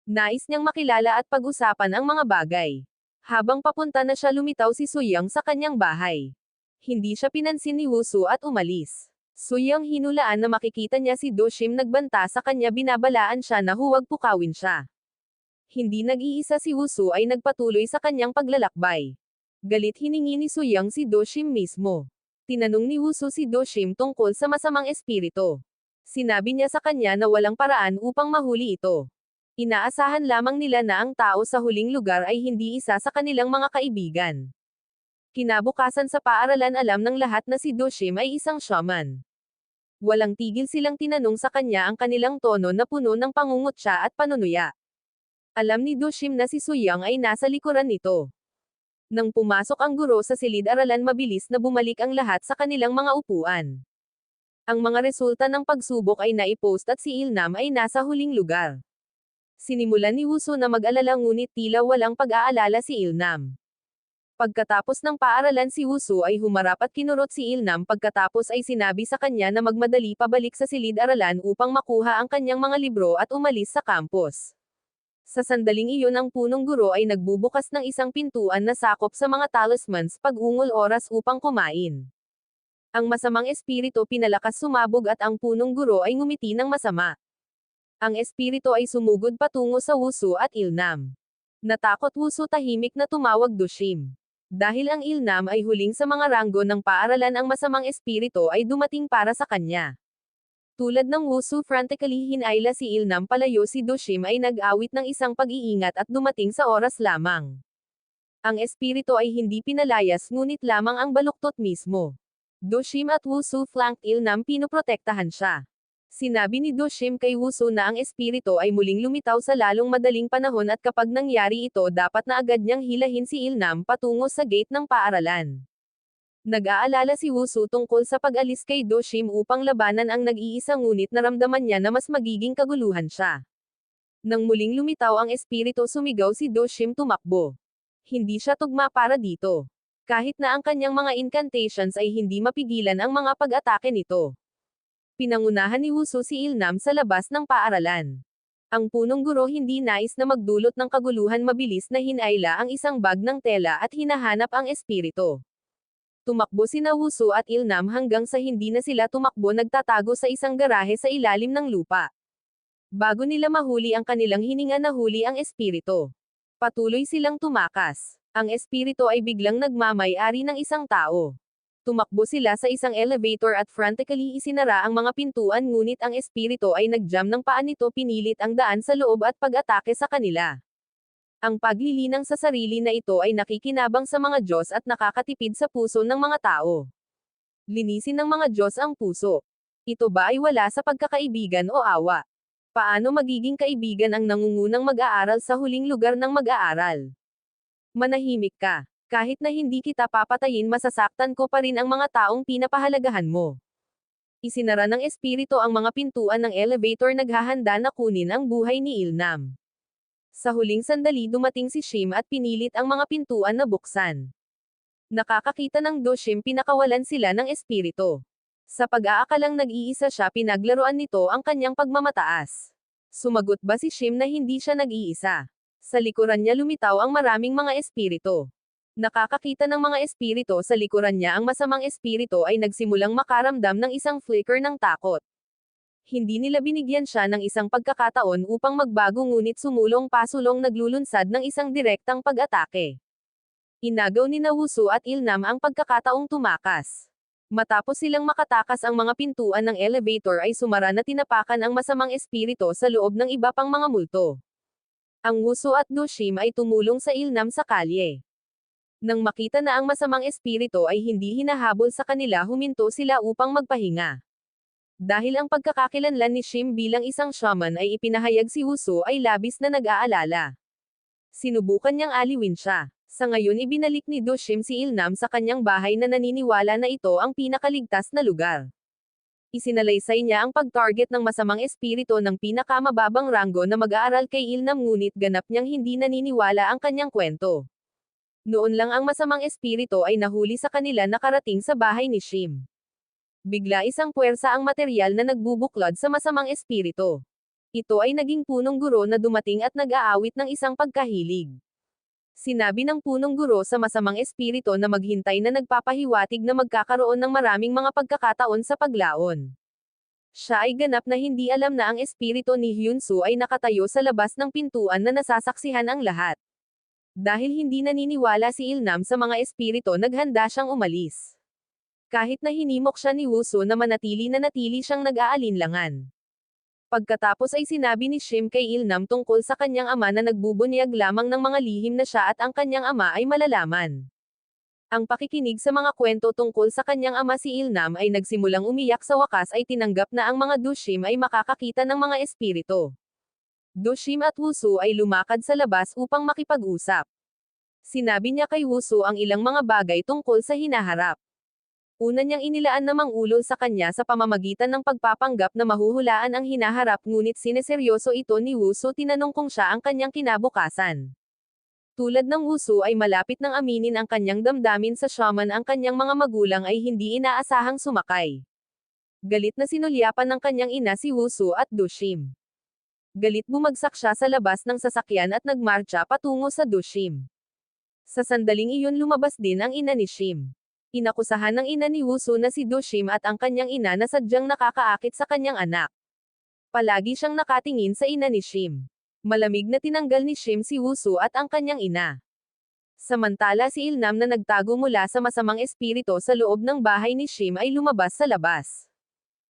Nais niyang makilala at pag-usapan ang mga bagay. Habang papunta na siya lumitaw si Suyang sa kanyang bahay. Hindi siya pinansin ni Wusu at umalis. Suyang hinulaan na makikita niya si Doshim nagbanta sa kanya binabalaan siya na huwag pukawin siya. Hindi nag-iisa si Wusu ay nagpatuloy sa kanyang paglalakbay. Galit hiningi ni Suyang si Doshim mismo. Tinanong ni Wusu si Doshim tungkol sa masamang espiritu. Sinabi niya sa kanya na walang paraan upang mahuli ito. Inaasahan lamang nila na ang tao sa huling lugar ay hindi isa sa kanilang mga kaibigan. Kinabukasan sa paaralan alam ng lahat na si Doshim ay isang shaman. Walang tigil silang tinanong sa kanya ang kanilang tono na puno ng pangungutya at panunuya. Alam ni Doshim na si Suyang ay nasa likuran nito. Nang pumasok ang guro sa silid-aralan mabilis na bumalik ang lahat sa kanilang mga upuan. Ang mga resulta ng pagsubok ay naipost at si Ilnam ay nasa huling lugar. Sinimulan ni Wusu na mag-alala ngunit tila walang pag-aalala si Ilnam. Pagkatapos ng paaralan si Wusu ay humarap at kinurot si Ilnam pagkatapos ay sinabi sa kanya na magmadali pabalik sa silid-aralan upang makuha ang kanyang mga libro at umalis sa campus. Sa sandaling iyon ang punong guro ay nagbubukas ng isang pintuan na sakop sa mga talismans pag-ungol oras upang kumain. Ang masamang espiritu pinalakas sumabog at ang punong guro ay ngumiti ng masama. Ang espiritu ay sumugod patungo sa Wusu at Ilnam. Natakot Wusu tahimik na tumawag Dushim. Dahil ang Ilnam ay huling sa mga ranggo ng paaralan ang masamang espiritu ay dumating para sa kanya. Tulad ng Wusu frantically hinayla si Ilnam palayo si Dushim ay nag-awit ng isang pag-iingat at dumating sa oras lamang. Ang espiritu ay hindi pinalayas ngunit lamang ang baluktot mismo. Dushim at Wusu flanked Ilnam pinoprotektahan siya. Sinabi ni Dushim kay Wusu na ang espiritu ay muling lumitaw sa lalong madaling panahon at kapag nangyari ito dapat na agad niyang hilahin si Ilnam patungo sa gate ng paaralan. Nag-aalala si Wusu tungkol sa pag-alis kay Dushim upang labanan ang nag-iisa ngunit naramdaman niya na mas magiging kaguluhan siya. Nang muling lumitaw ang espiritu sumigaw si Dushim tumakbo. Hindi siya tugma para dito. Kahit na ang kanyang mga incantations ay hindi mapigilan ang mga pag-atake nito. Pinangunahan ni Wusu si Ilnam sa labas ng paaralan. Ang punong guro hindi nais na magdulot ng kaguluhan mabilis na hinayla ang isang bag ng tela at hinahanap ang espiritu. Tumakbo sina Wusu at Ilnam hanggang sa hindi na sila tumakbo nagtatago sa isang garahe sa ilalim ng lupa. Bago nila mahuli ang kanilang hininga nahuli ang espiritu. Patuloy silang tumakas. Ang espiritu ay biglang nagmamay-ari ng isang tao. Tumakbo sila sa isang elevator at frantically isinara ang mga pintuan ngunit ang espiritu ay nagjam ng paa nito pinilit ang daan sa loob at pag-atake sa kanila. Ang paglilinang sa sarili na ito ay nakikinabang sa mga Diyos at nakakatipid sa puso ng mga tao. Linisin ng mga Diyos ang puso. Ito ba ay wala sa pagkakaibigan o awa? Paano magiging kaibigan ang nangungunang mag-aaral sa huling lugar ng mag-aaral? Manahimik ka. Kahit na hindi kita papatayin masasaktan ko pa rin ang mga taong pinapahalagahan mo. Isinara ng espiritu ang mga pintuan ng elevator naghahanda na kunin ang buhay ni Ilnam. Sa huling sandali dumating si Shim at pinilit ang mga pintuan na buksan. Nakakakita ng Dushim pinakawalan sila ng espiritu. Sa pag-aakalang nag-iisa siya pinaglaruan nito ang kanyang pagmamataas. Sumagot ba si Shim na hindi siya nag-iisa? Sa likuran niya lumitaw ang maraming mga espiritu. Nakakakita ng mga espiritu sa likuran niya ang masamang espiritu ay nagsimulang makaramdam ng isang flicker ng takot. Hindi nila binigyan siya ng isang pagkakataon upang magbago ngunit sumulong pasulong naglulunsad ng isang direktang pag-atake. Inagaw ni Wusu at Ilnam ang pagkakataong tumakas. Matapos silang makatakas ang mga pintuan ng elevator ay sumara na tinapakan ang masamang espiritu sa loob ng iba pang mga multo. Ang Wusu at Dushim ay tumulong sa Ilnam sa kalye. Nang makita na ang masamang espiritu ay hindi hinahabol sa kanila huminto sila upang magpahinga. Dahil ang pagkakakilanlan ni Shim bilang isang shaman ay ipinahayag si Wusu ay labis na nag-aalala. Sinubukan niyang aliwin siya. Sa ngayon ibinalik ni Dushim si Ilnam sa kanyang bahay na naniniwala na ito ang pinakaligtas na lugar. Isinalaysay niya ang pag-target ng masamang espiritu ng pinakamababang ranggo na mag-aaral kay Ilnam ngunit ganap niyang hindi naniniwala ang kanyang kwento. Noon lang ang masamang espiritu ay nahuli sa kanila nakarating sa bahay ni Shim. Bigla isang puwersa ang material na nagbubuklod sa masamang espiritu. Ito ay naging punong guro na dumating at nag-aawit ng isang pagkahilig. Sinabi ng punong guro sa masamang espiritu na maghintay na nagpapahiwatig na magkakaroon ng maraming mga pagkakataon sa paglaon. Siya ay ganap na hindi alam na ang espiritu ni Hyunsu ay nakatayo sa labas ng pintuan na nasasaksihan ang lahat. Dahil hindi naniniwala si Ilnam sa mga espiritu naghanda siyang umalis. Kahit na hinimok siya ni Wusu na natili siyang nag-aalinlangan. Pagkatapos ay sinabi ni Shim kay Ilnam tungkol sa kanyang ama na nagbubunyag lamang ng mga lihim na siya at ang kanyang ama ay malalaman. Ang pakikinig sa mga kwento tungkol sa kanyang ama si Ilnam ay nagsimulang umiyak sa wakas ay tinanggap na ang mga Dushim ay makakakita ng mga espiritu. Dushim at Wusu ay lumakad sa labas upang makipag-usap. Sinabi niya kay Wusu ang ilang mga bagay tungkol sa hinaharap. Una niyang inilaan namang ulol sa kanya sa pamamagitan ng pagpapanggap na mahuhulaan ang hinaharap ngunit sineseryoso ito ni Wusu tinanong kung siya ang kanyang kinabukasan. Tulad ng Wusu ay malapit nang aminin ang kanyang damdamin sa shaman ang kanyang mga magulang ay hindi inaasahang sumakay. Galit na sinulyapan ng kanyang ina si Wusu at Dushim. Galit bumagsak siya sa labas ng sasakyan at nagmarcha patungo sa Dushim. Sa sandaling iyon lumabas din ang ina ni Shim. Inakusahan ng ina ni Wushu na si Dushim at ang kanyang ina na sadyang nakakaakit sa kanyang anak. Palagi siyang nakatingin sa ina ni Shim. Malamig na tinanggal ni Shim si Wushu at ang kanyang ina. Samantala si Ilnam na nagtago mula sa masamang espirito sa loob ng bahay ni Shim ay lumabas sa labas.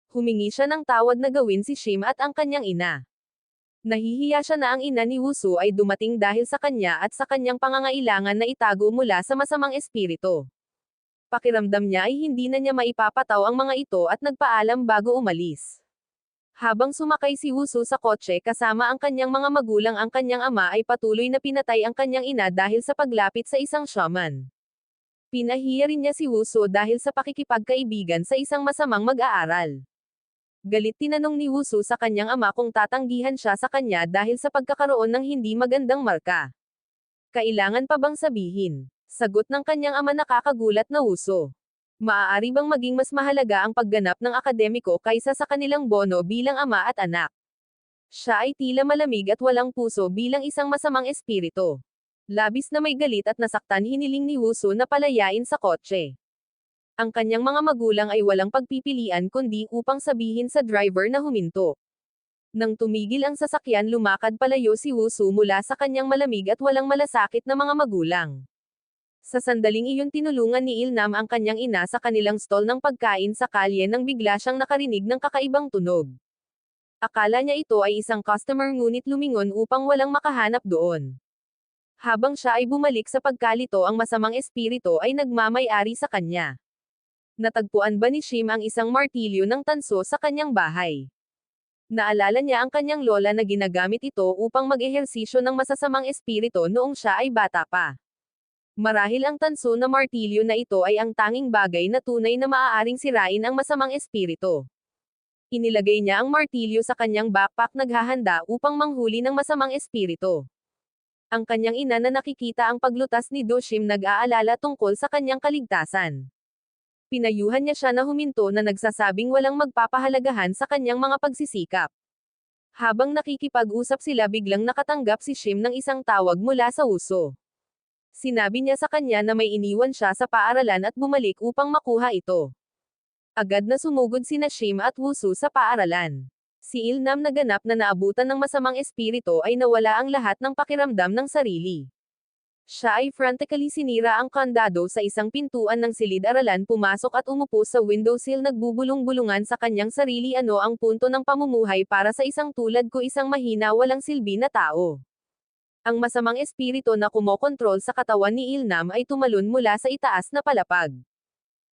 Humingi siya ng tawad na gawin si Shim at ang kanyang ina. Nahihiya siya na ang ina ni Wushu ay dumating dahil sa kanya at sa kanyang pangangailangan na itago mula sa masamang espirito. Pakiramdam niya ay hindi na niya maipapataw ang mga ito at nagpaalam bago umalis. Habang sumakay si Wushu sa kotse kasama ang kanyang mga magulang, ang kanyang ama ay patuloy na pinatay ang kanyang ina dahil sa paglapit sa isang shaman. Pinahiya rin niya si Wushu dahil sa pakikipagkaibigan sa isang masamang mag-aaral. Galit tinanong ni Wushu sa kanyang ama kung tatanggihan siya sa kanya dahil sa pagkakaroon ng hindi magandang marka. Kailangan pa bang sabihin? Sagot ng kanyang ama, nakakagulat na Wushu. Maaari bang maging mas mahalaga ang pagganap ng akademiko kaysa sa kanilang bono bilang ama at anak? Siya ay tila malamig at walang puso bilang isang masamang espiritu. Labis na may galit at nasaktan, hiniling ni Wushu na palayain sa kotse. Ang kanyang mga magulang ay walang pagpipilian kundi upang sabihin sa driver na huminto. Nang tumigil ang sasakyan, lumakad palayo si Wushu mula sa kanyang malamig at walang malasakit na mga magulang. Sa sandaling iyon tinulungan ni Ilnam ang kanyang ina sa kanilang stall ng pagkain sa kalye nang bigla siyang nakarinig ng kakaibang tunog. Akala niya ito ay isang customer ngunit lumingon upang walang makahanap doon. Habang siya ay bumalik sa pagkalito, ang masamang espiritu ay nagmamay-ari sa kanya. Natagpuan ba ni Shim ang isang martilyo ng tanso sa kanyang bahay? Naalala niya ang kanyang lola na ginagamit ito upang mag-ehersisyo ng masasamang espiritu noong siya ay bata pa. Marahil ang tanso na martilyo na ito ay ang tanging bagay na tunay na maaaring sirain ang masamang espiritu. Inilagay niya ang martilyo sa kanyang backpack, naghahanda upang manghuli ng masamang espiritu. Ang kanyang ina na nakikita ang paglutas ni Dushim nag-aalala tungkol sa kanyang kaligtasan. Pinayuhan niya siya na huminto na nagsasabing walang magpapahalagahan sa kanyang mga pagsisikap. Habang nakikipag-usap sila, biglang nakatanggap si Shim ng isang tawag mula sa Wushu. Sinabi niya sa kanya na may iniwan siya sa paaralan at bumalik upang makuha ito. Agad na sumugod sina Shim at Wushu sa paaralan. Si Ilnam na ganap na naabutan ng masamang espiritu ay nawala ang lahat ng pakiramdam ng sarili. Siya ay frantically sinira ang kandado sa isang pintuan ng silid-aralan, pumasok at umupo sa windowsill, nagbubulong-bulungan sa kanyang sarili, ano ang punto ng pamumuhay para sa isang tulad ko, isang mahina walang silbi na tao. Ang masamang espiritu na kumokontrol sa katawan ni Ilnam ay tumalon mula sa itaas na palapag.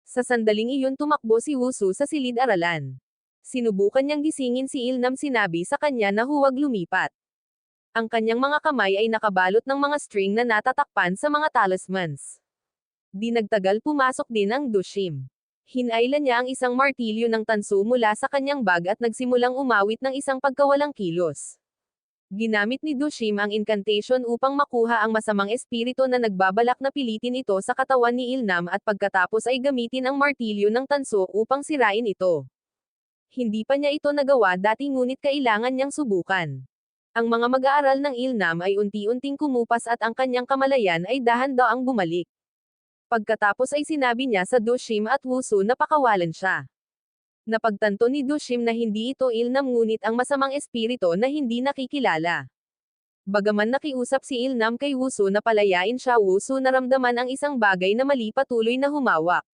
Sa sandaling iyon tumakbo si Wushu sa silid-aralan. Sinubukan niyang gisingin si Ilnam, sinabi sa kanya na huwag lumipat. Ang kanyang mga kamay ay nakabalot ng mga string na natatakpan sa mga talismans. Di nagtagal pumasok din ang Dushim. Hinailan niya ang isang martilyo ng tanso mula sa kanyang bag at nagsimulang umawit ng isang pagkawalang kilos. Ginamit ni Dushim ang incantation upang makuha ang masamang espiritu na nagbabalak na pilitin ito sa katawan ni Ilnam, at pagkatapos ay gamitin ang martilyo ng tanso upang sirain ito. Hindi pa niya ito nagawa dati ngunit kailangan niyang subukan. Ang mga mag-aaral ng Ilnam ay unti-unting kumupas at ang kanyang kamalayan ay dahan-daang bumalik. Pagkatapos ay sinabi niya sa Dushim at Wushu na pakawalan siya. Napagtanto ni Dushim na hindi ito Ilnam ngunit ang masamang espiritu na hindi nakikilala. Bagaman nakiusap si Ilnam kay Wushu na palayain siya, Wushu naramdaman ang isang bagay na mali, patuloy na humawak.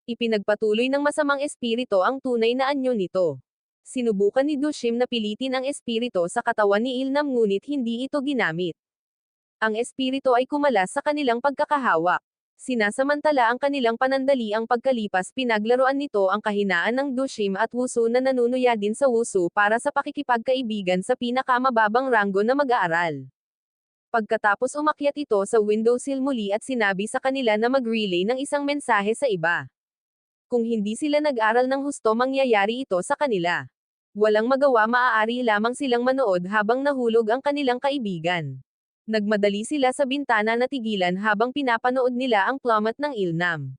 Ipinagpatuloy ng masamang espiritu ang tunay na anyo nito. Sinubukan ni Dushim na pilitin ang espiritu sa katawan ni Ilnam ngunit hindi ito ginamit. Ang espiritu ay kumalas sa kanilang pagkakahawak. Sinasamantala ang kanilang panandaliang pagkalipas, pinaglaruan nito ang kahinaan ng Dushim at Wushu na nanunuya din sa Wushu para sa pakikipagkaibigan sa pinakamababang ranggo na mag-aaral. Pagkatapos umakyat ito sa windowsill muli at sinabi sa kanila na mag-relay ng isang mensahe sa iba. Kung hindi sila nag-aral ng husto, mangyayari ito sa kanila. Walang magawa, maaari lamang silang manood habang nahulog ang kanilang kaibigan. Nagmadali sila sa bintana na tigilan habang pinapanood nila ang plummet ng Ilnam.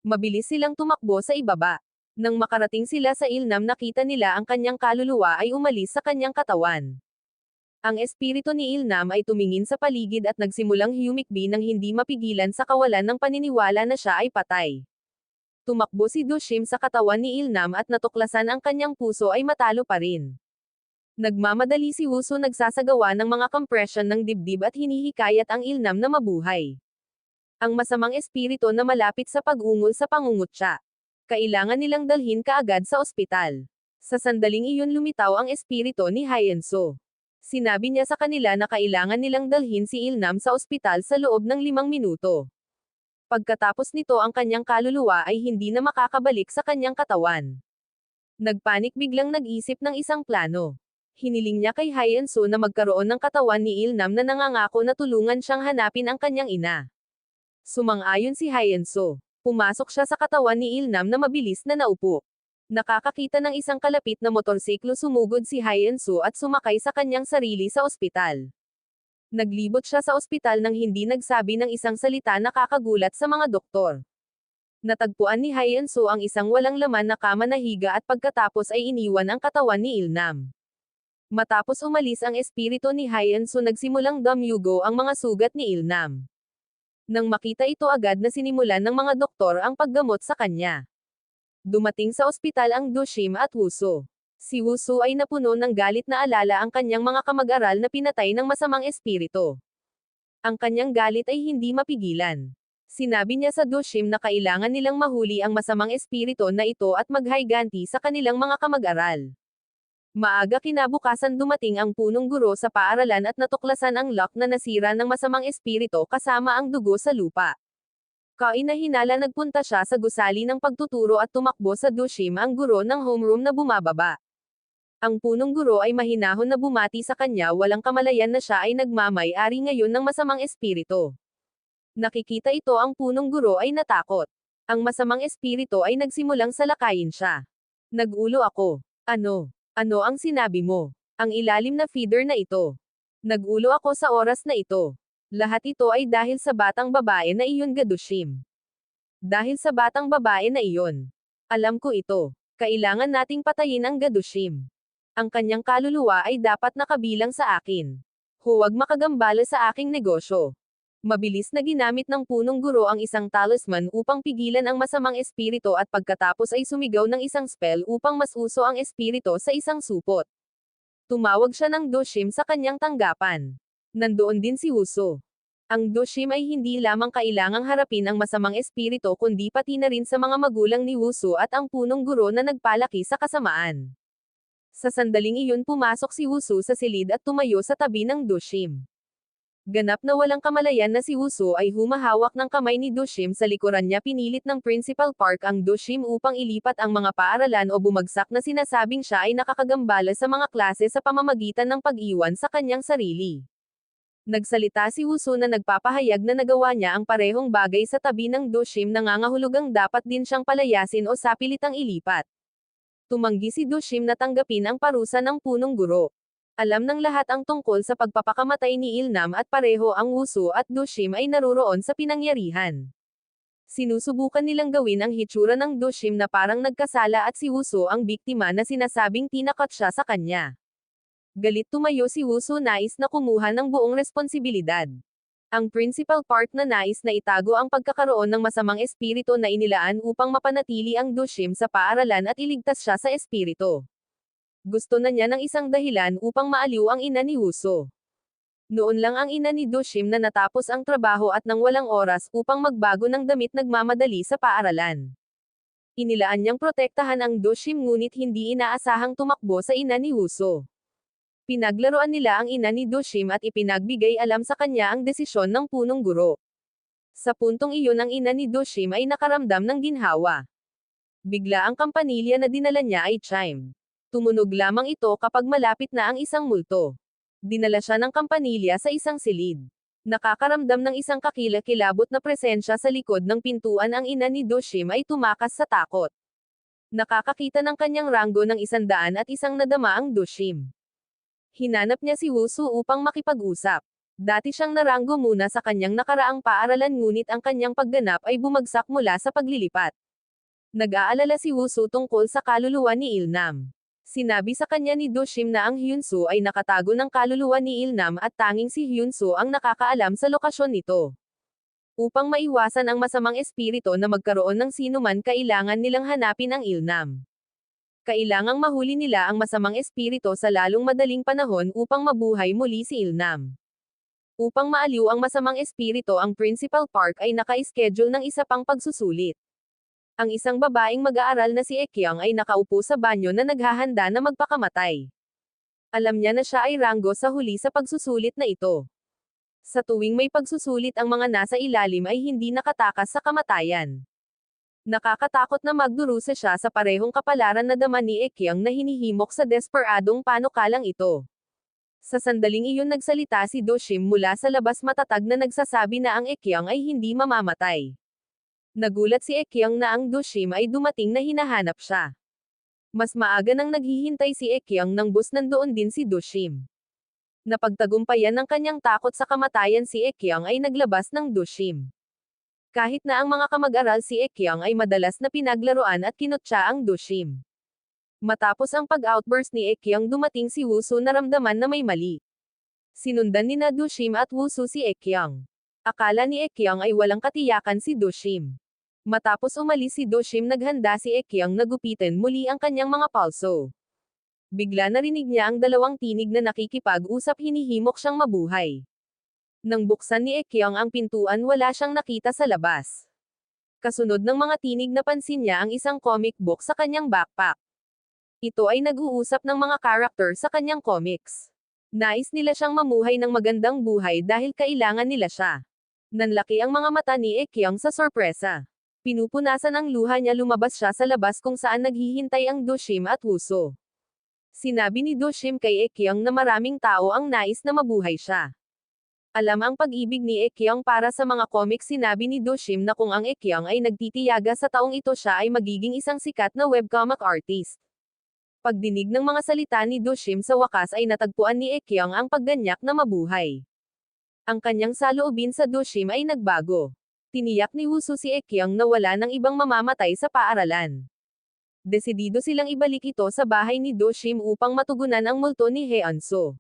Mabilis silang tumakbo sa ibaba. Nang makarating sila sa Ilnam, nakita nila ang kanyang kaluluwa ay umalis sa kanyang katawan. Ang espiritu ni Ilnam ay tumingin sa paligid at nagsimulang humikbi nang hindi mapigilan sa kawalan ng paniniwala na siya ay patay. Tumakbo si Dushim sa katawan ni Ilnam at natuklasan ang kanyang puso ay matalo pa rin. Nagmamadali si Wusu nagsasagawa ng mga compression ng dibdib at hinihikayat ang Ilnam na mabuhay. Ang masamang espiritu na malapit sa pag-ungol sa pangungutya. Kailangan nilang dalhin kaagad sa ospital. Sa sandaling iyon lumitaw ang espiritu ni Hyenso. Sinabi niya sa kanila na kailangan nilang dalhin si Ilnam sa ospital sa loob ng 5 minuto. Pagkatapos nito ang kanyang kaluluwa ay hindi na makakabalik sa kanyang katawan. Nagpanik biglang nag-isip ng isang plano. Hiniling niya kay Hyenso na magkaroon ng katawan ni Ilnam na nangangako na tulungan siyang hanapin ang kanyang ina. Sumang-ayon si Hyenso. Pumasok siya sa katawan ni Ilnam na mabilis na naupo. Nakakakita ng isang kalapit na motorsiklo sumugod si Hyenso at sumakay sa kanyang sarili sa ospital. Naglibot siya sa ospital nang hindi nagsabi ng isang salita na nakakagulat sa mga doktor. Natagpuan ni Hyenso ang isang walang laman na kama na higa at pagkatapos ay iniwan ang katawan ni Ilnam. Matapos umalis ang espiritu ni Hyenso nagsimulang damyugo ang mga sugat ni Ilnam. Nang makita ito agad na sinimulan ng mga doktor ang paggamot sa kanya. Dumating sa ospital ang Dushim at Wusu. Si Wusu ay napuno ng galit na alala ang kanyang mga kamag-aral na pinatay ng masamang espiritu. Ang kanyang galit ay hindi mapigilan. Sinabi niya sa Dushim na kailangan nilang mahuli ang masamang espiritu na ito at maghayganti sa kanilang mga kamag-aral. Maaga kinabukasan dumating ang punong guro sa paaralan at natuklasan ang lock na nasira ng masamang espiritu kasama ang dugo sa lupa. Kainahinala nagpunta siya sa gusali ng pagtuturo at tumakbo sa Dushim ang guro ng homeroom na bumababa. Ang punong guro ay mahinahon na bumati sa kanya walang kamalayan na siya ay nagmamay-ari ngayon ng masamang espiritu. Nakikita ito ang punong guro ay natakot. Ang masamang espiritu ay nagsimulang salakayin siya. Nagulo ako. Ano ang sinabi mo? Ang ilalim na feeder na ito. Nagulo ako sa oras na ito. Lahat ito ay dahil sa batang babae na iyon Gadushim. Dahil sa batang babae na iyon. Alam ko ito. Kailangan nating patayin ang Gadushim. Ang kanyang kaluluwa ay dapat nakabilang sa akin. Huwag makagambala sa aking negosyo. Mabilis na ginamit ng punong guro ang isang talisman upang pigilan ang masamang espiritu at pagkatapos ay sumigaw ng isang spell upang masuso ang espiritu sa isang supot. Tumawag siya ng Dushim sa kanyang tanggapan. Nandoon din si Wusu. Ang Dushim ay hindi lamang kailangang harapin ang masamang espiritu kundi pati na rin sa mga magulang ni Wusu at ang punong guro na nagpalaki sa kasamaan. Sa sandaling iyon pumasok si Wusu sa silid at tumayo sa tabi ng Dushim. Ganap na walang kamalayan na si Wusu ay humahawak ng kamay ni Dushim sa likuran niya pinilit ng Principal Park ang Dushim upang ilipat ang mga paaralan o bumagsak na sinasabing siya ay nakakagambala sa mga klase sa pamamagitan ng pag-iwan sa kanyang sarili. Nagsalita si Wusu na nagpapahayag na nagawa niya ang parehong bagay sa tabi ng Dushim nangangahulugang dapat din siyang palayasin o sapilitang ilipat. Tumanggi si Dushim na tanggapin ang parusa ng punong guro. Alam ng lahat ang tungkol sa pagpapakamatay ni Ilnam at pareho ang Wusu at Dushim ay naruroon sa pinangyarihan. Sinusubukan nilang gawin ang hitsura ng Dushim na parang nagkasala at si Wusu ang biktima na sinasabing tinakot siya sa kanya. Galit tumayo si Wusu nais na kumuha ng buong responsibilidad. Ang Principal Park na nais na itago ang pagkakaroon ng masamang espiritu na inilaan upang mapanatili ang Dushim sa paaralan at iligtas siya sa espiritu. Gusto na niya ng isang dahilan upang maaliw ang ina ni Wusu. Noon lang ang ina ni Dushim na natapos ang trabaho at nang walang oras upang magbago ng damit nagmamadali sa paaralan. Inilaan niyang protektahan ang Dushim ngunit hindi inaasahang tumakbo sa ina ni Wusu. Pinaglaruan nila ang ina ni Dushim at ipinagbigay alam sa kanya ang desisyon ng punong guro. Sa puntong iyon ang ina ni Dushim ay nakaramdam ng ginhawa. Bigla ang kampanilya na dinala niya ay chimed. Tumunog lamang ito kapag malapit na ang isang multo. Dinala siya ng kampanilya sa isang silid. Nakakaramdam ng isang kakilakilabot na presensya sa likod ng pintuan ang ina ni Dushim ay tumakas sa takot. Nakakakita ng kanyang ranggo ng 101 nadama ang Dushim. Hinanap niya si Wusu upang makipag-usap. Dati siyang naranggo muna sa kanyang nakaraang paaralan ngunit ang kanyang pagganap ay bumagsak mula sa paglilipat. Nag-aalala si Wusu tungkol sa kaluluwa ni Ilnam. Sinabi sa kanya ni Doshim na ang Hyunsu ay nakatago ng kaluluwa ni Ilnam at tanging si Hyunsu ang nakakaalam sa lokasyon nito. Upang maiwasan ang masamang espiritu na magkaroon ng sinuman, kailangan nilang hanapin ang Ilnam. Kailangang mahuli nila ang masamang espiritu sa lalong madaling panahon upang mabuhay muli si Ilnam. Upang maaliw ang masamang espiritu, ang Principal Park ay naka-schedule ng isa pang pagsusulit. Ang isang babaeng mag-aaral na si Ekyang ay nakaupo sa banyo na naghahanda na magpakamatay. Alam niya na siya ay ranggo sa huli sa pagsusulit na ito. Sa tuwing may pagsusulit, ang mga nasa ilalim ay hindi nakatakas sa kamatayan. Nakakatakot na magdurusa siya sa parehong kapalaran na dama ni Ekyang na hinihimok sa desperadong panukalang ito. Sa sandaling iyon nagsalita si Doshim mula sa labas, matatag na nagsasabi na ang Ekyang ay hindi mamamatay. Nagulat si Ekyang na ang Doshim ay dumating na hinahanap siya. Mas maaga nang naghihintay si Ekyang nang bus nandoon din si Doshim. Napagtagumpayan ng kanyang takot sa kamatayan, si Ekyang ay naglabas ng Doshim. Kahit na ang mga kamag-aral, si Ekyang ay madalas na pinaglaruan at kinutya ang Doshim. Matapos ang pag-outburst ni Ekyang, dumating si Wusoo, naramdaman na may mali. Sinundan ni na Doshim at Wusoo si Ekyang. Akala ni Ekyang ay walang katiyakan si Doshim. Matapos umalis si Doshim, naghanda si Ekyang na gupitin muli ang kanyang mga palso. Bigla narinig niya ang dalawang tinig na nakikipag-usap, hinihimok siyang mabuhay. Nang buksan ni Ekyang ang pintuan, wala siyang nakita sa labas. Kasunod ng mga tinig, napansin niya ang isang comic book sa kanyang backpack. Ito ay nag-uusap ng mga karakter sa kanyang comics. Nais nila siyang mamuhay ng magandang buhay dahil kailangan nila siya. Nanlaki ang mga mata ni Ekyang sa sorpresa. Pinupunasan ang luha niya, lumabas siya sa labas kung saan naghihintay ang Doshim at Wusoo. Sinabi ni Doshim kay Ekyang na maraming tao ang nais na mabuhay siya. Alam ang pag-ibig ni Ekyang para sa mga comics. Sinabi ni Doshim na kung ang Ekyang ay nagtitiyaga sa taong ito, siya ay magiging isang sikat na webcomic artist. Pagdinig ng mga salita ni Doshim, sa wakas ay natagpuan ni Ekyang ang pagganyak na mabuhay. Ang kanyang saloobin sa Doshim ay nagbago. Tiniyak ni Wusoo si Ekyang na wala ng ibang mamamatay sa paaralan. Desidido silang ibalik ito sa bahay ni Doshim upang matugunan ang multo ni Hyunsu.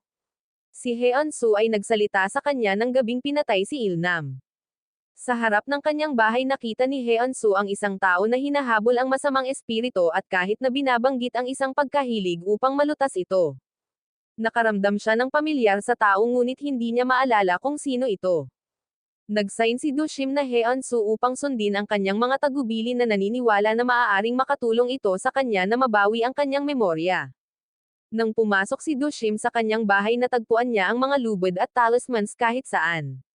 Si Hyunsu ay nagsalita sa kanya ng gabing pinatay si Ilnam. Sa harap ng kanyang bahay, nakita ni Hyunsu ang isang tao na hinahabol ang masamang espiritu, at kahit na binabanggit ang isang pagkahilig upang malutas ito. Nakaramdam siya ng pamilyar sa tao, ngunit hindi niya maalala kung sino ito. Nagsign si Doshim na Hyunsu upang sundin ang kanyang mga tagubilin na naniniwala na maaaring makatulong ito sa kanya na mabawi ang kanyang memorya. Nang pumasok si Doshim sa kanyang bahay, natagpuan niya ang mga lubid at talismans kahit saan.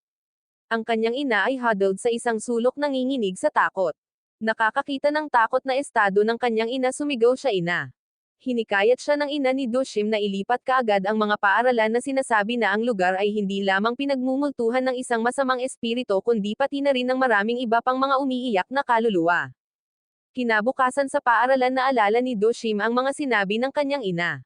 Ang kanyang ina ay huddled sa isang sulok, nanginginig sa takot. Nakakakita ng takot na estado ng kanyang ina, sumigaw siya, "Ina!" Hinikayat siya ng ina ni Doshim na ilipat kaagad ang mga paaralan na sinasabi na ang lugar ay hindi lamang pinagmumultuhan ng isang masamang espiritu, kundi pati na rin ng maraming iba pang mga umiiyak na kaluluwa. Kinabukasan sa paaralan, naalala ni Doshim ang mga sinabi ng kanyang ina.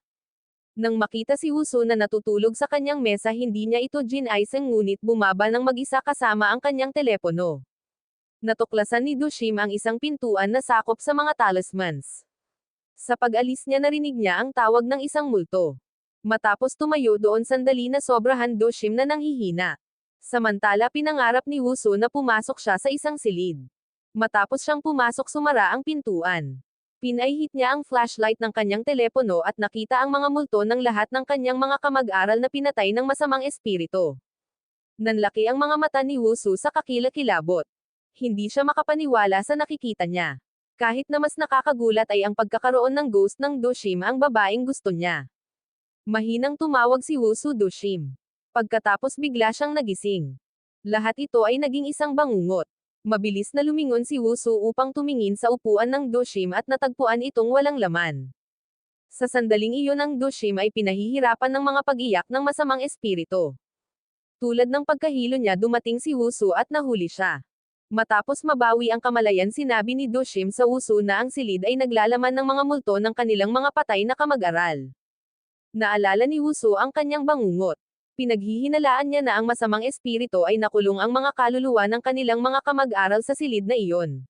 Nang makita si Wusoo na natutulog sa kanyang mesa, hindi niya ito ginaisang, ngunit bumaba ng mag-isa kasama ang kanyang telepono. Natuklasan ni Doshim ang isang pintuan na sakop sa mga talismans. Sa pag-alis niya, narinig niya ang tawag ng isang multo. Matapos tumayo doon sandali, na sobrahan Doshim na nanghihina. Samantala, pinangarap ni Wusoo na pumasok siya sa isang silid. Matapos siyang pumasok, sumara ang pintuan. Pinahit niya ang flashlight ng kanyang telepono at nakita ang mga multo ng lahat ng kanyang mga kamag-aral na pinatay ng masamang espiritu. Nanlaki ang mga mata ni Wusoo sa kakilakilabot. Hindi siya makapaniwala sa nakikita niya. Kahit na mas nakakagulat ay ang pagkakaroon ng ghost ng Doshim, ang babaeng gusto niya. Mahinang tumawag si Wusoo, "Doshim." Pagkatapos bigla siyang nagising. Lahat ito ay naging isang bangungot. Mabilis na lumingon si Wusoo upang tumingin sa upuan ng Doshim at natagpuan itong walang laman. Sa sandaling iyon, ang Doshim ay pinahihirapan ng mga pag-iyak ng masamang espiritu. Tulad ng pagkahilo niya, dumating si Wusoo at nahuli siya. Matapos mabawi ang kamalayan, sinabi ni Doshim sa Wusoo na ang silid ay naglalaman ng mga multo ng kanilang mga patay na kamag-aral. Naalala ni Wusoo ang kanyang bangungot. Pinaghihinalaan niya na ang masamang espiritu ay nakulong ang mga kaluluwa ng kanilang mga kamag-aral sa silid na iyon.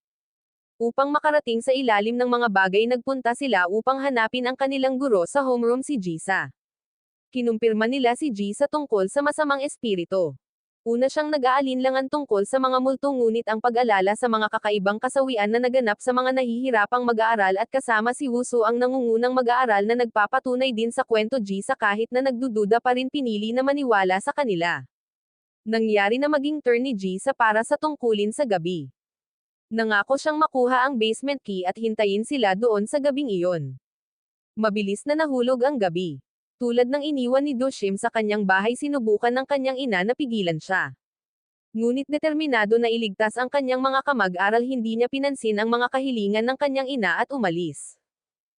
Upang makarating sa ilalim ng mga bagay nagpunta sila upang hanapin ang kanilang guro sa homeroom si Jisa. Kinumpirma nila si Jisa tungkol sa masamang espiritu. Una siyang nag-aalinlangan tungkol sa mga multo ngunit ang pag-alala sa mga kakaibang kasawian na naganap sa mga nahihirapang mag-aaral at kasama si Wusu ang nangungunang mag-aaral na nagpapatunay din sa kwento Jisa kahit na nagdududa pa rin pinili na maniwala sa kanila. Nangyari na maging turn ni Jisa para sa tungkulin sa gabi. Nangako siyang makuha ang basement key at hintayin sila doon sa gabing iyon. Mabilis na nahulog ang gabi. Tulad ng iniwan ni Dushim sa kanyang bahay sinubukan ng kanyang ina na pigilan siya. Ngunit determinado na iligtas ang kanyang mga kamag-aral hindi niya pinansin ang mga kahilingan ng kanyang ina at umalis.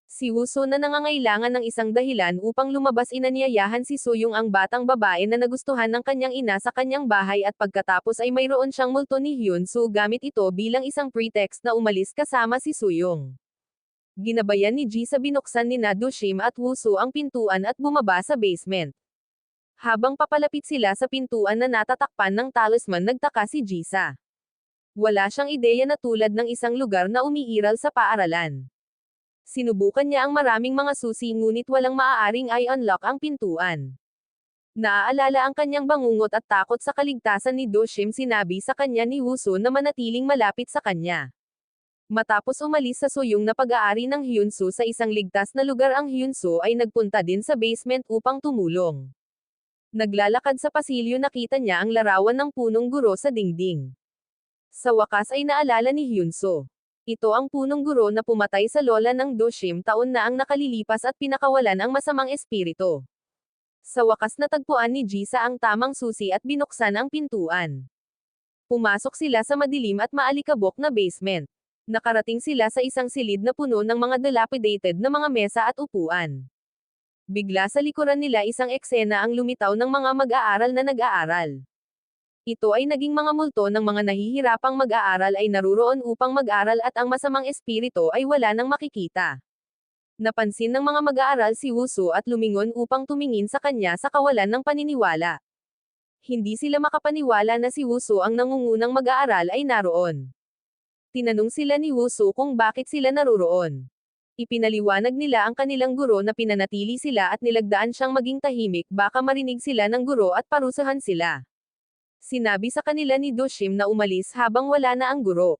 Si Wusu na nangangailangan ng isang dahilan upang lumabas inanyayahan si Suyong ang batang babae na nagustuhan ng kanyang ina sa kanyang bahay at pagkatapos ay mayroon siyang multo ni Hyunsu gamit ito bilang isang pretext na umalis kasama si Suyong. Ginabayan ni Ji sa binuksan ni Dushim at Wusu ang pintuan at bumaba sa basement. Habang papalapit sila sa pintuan na natatakpan ng talisman nagtaka si Jisa. Wala siyang ideya na tulad ng isang lugar na umiiral sa paaralan. Sinubukan niya ang maraming mga susi ngunit walang maaaring i-unlock ang pintuan. Naaalala ang kanyang bangungot at takot sa kaligtasan ni Dushim sinabi sa kanya ni Wusu na manatiling malapit sa kanya. Matapos umalis sa Suyong na pag-aari ng Hyunsu sa isang ligtas na lugar ang Hyunsu ay nagpunta din sa basement upang tumulong. Naglalakad sa pasilyo nakita niya ang larawan ng punong guro sa dingding. Sa wakas ay naalala ni Hyunsu. Ito ang punong guro na pumatay sa lola ng Dushim taon na ang nakalilipas at pinakawalan ang masamang espiritu. Sa wakas natagpuan ni Jisa ang tamang susi at binuksan ang pintuan. Pumasok sila sa madilim at maalikabok na basement. Nakarating sila sa isang silid na puno ng mga dilapidated na mga mesa at upuan. Bigla sa likuran nila isang eksena ang lumitaw ng mga mag-aaral na nag-aaral. Ito ay naging mga multo ng mga nahihirapang mag-aaral ay naruroon upang mag-aral at ang masamang espiritu ay wala nang makikita. Napansin ng mga mag-aaral si Wusu at lumingon upang tumingin sa kanya sa kawalan ng paniniwala. Hindi sila makapaniwala na si Wusu ang nangungunang mag-aaral ay naroon. Tinanong sila ni Wusu kung bakit sila naruroon. Ipinaliwanag nila ang kanilang guro na pinanatili sila at nilagdaan siyang maging tahimik baka marinig sila ng guro at parusahan sila. Sinabi sa kanila ni Dushim na umalis habang wala na ang guro.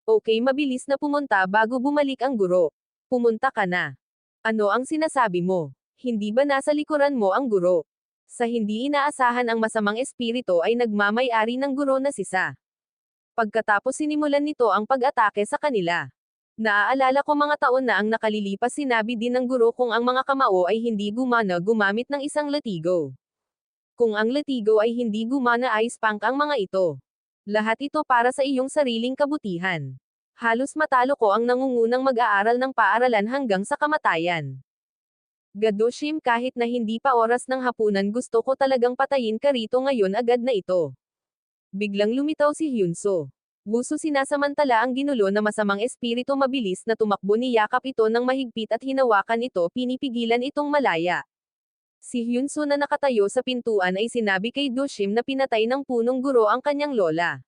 Okay, mabilis na pumunta bago bumalik ang guro. Pumunta ka na. Ano ang sinasabi mo? Hindi ba nasa likuran mo ang guro? Sa hindi inaasahan ang masamang espiritu ay nagmamay-ari ng guro na si Sa. Pagkatapos sinimulan nito ang pag-atake sa kanila. Naaalala ko mga taon na ang nakalilipas sinabi din ng guro kung ang mga kamao ay hindi gumana gumamit ng isang latigo. Kung ang latigo ay hindi gumana ay spank ang mga ito. Lahat ito para sa iyong sariling kabutihan. Halos matalo ko ang nangungunang mag-aaral ng paaralan hanggang sa kamatayan. Gadushim kahit na hindi pa oras ng hapunan gusto ko talagang patayin ka rito ngayon agad na ito. Biglang lumitaw si Hyunsu. Wusu sinasamantala ang ginulo na masamang espiritu mabilis na tumakbo niyakap ito ng mahigpit at hinawakan ito pinipigilan itong malaya. Si Hyunsu na nakatayo sa pintuan ay sinabi kay Dushim na pinatay ng punong guro ang kanyang lola.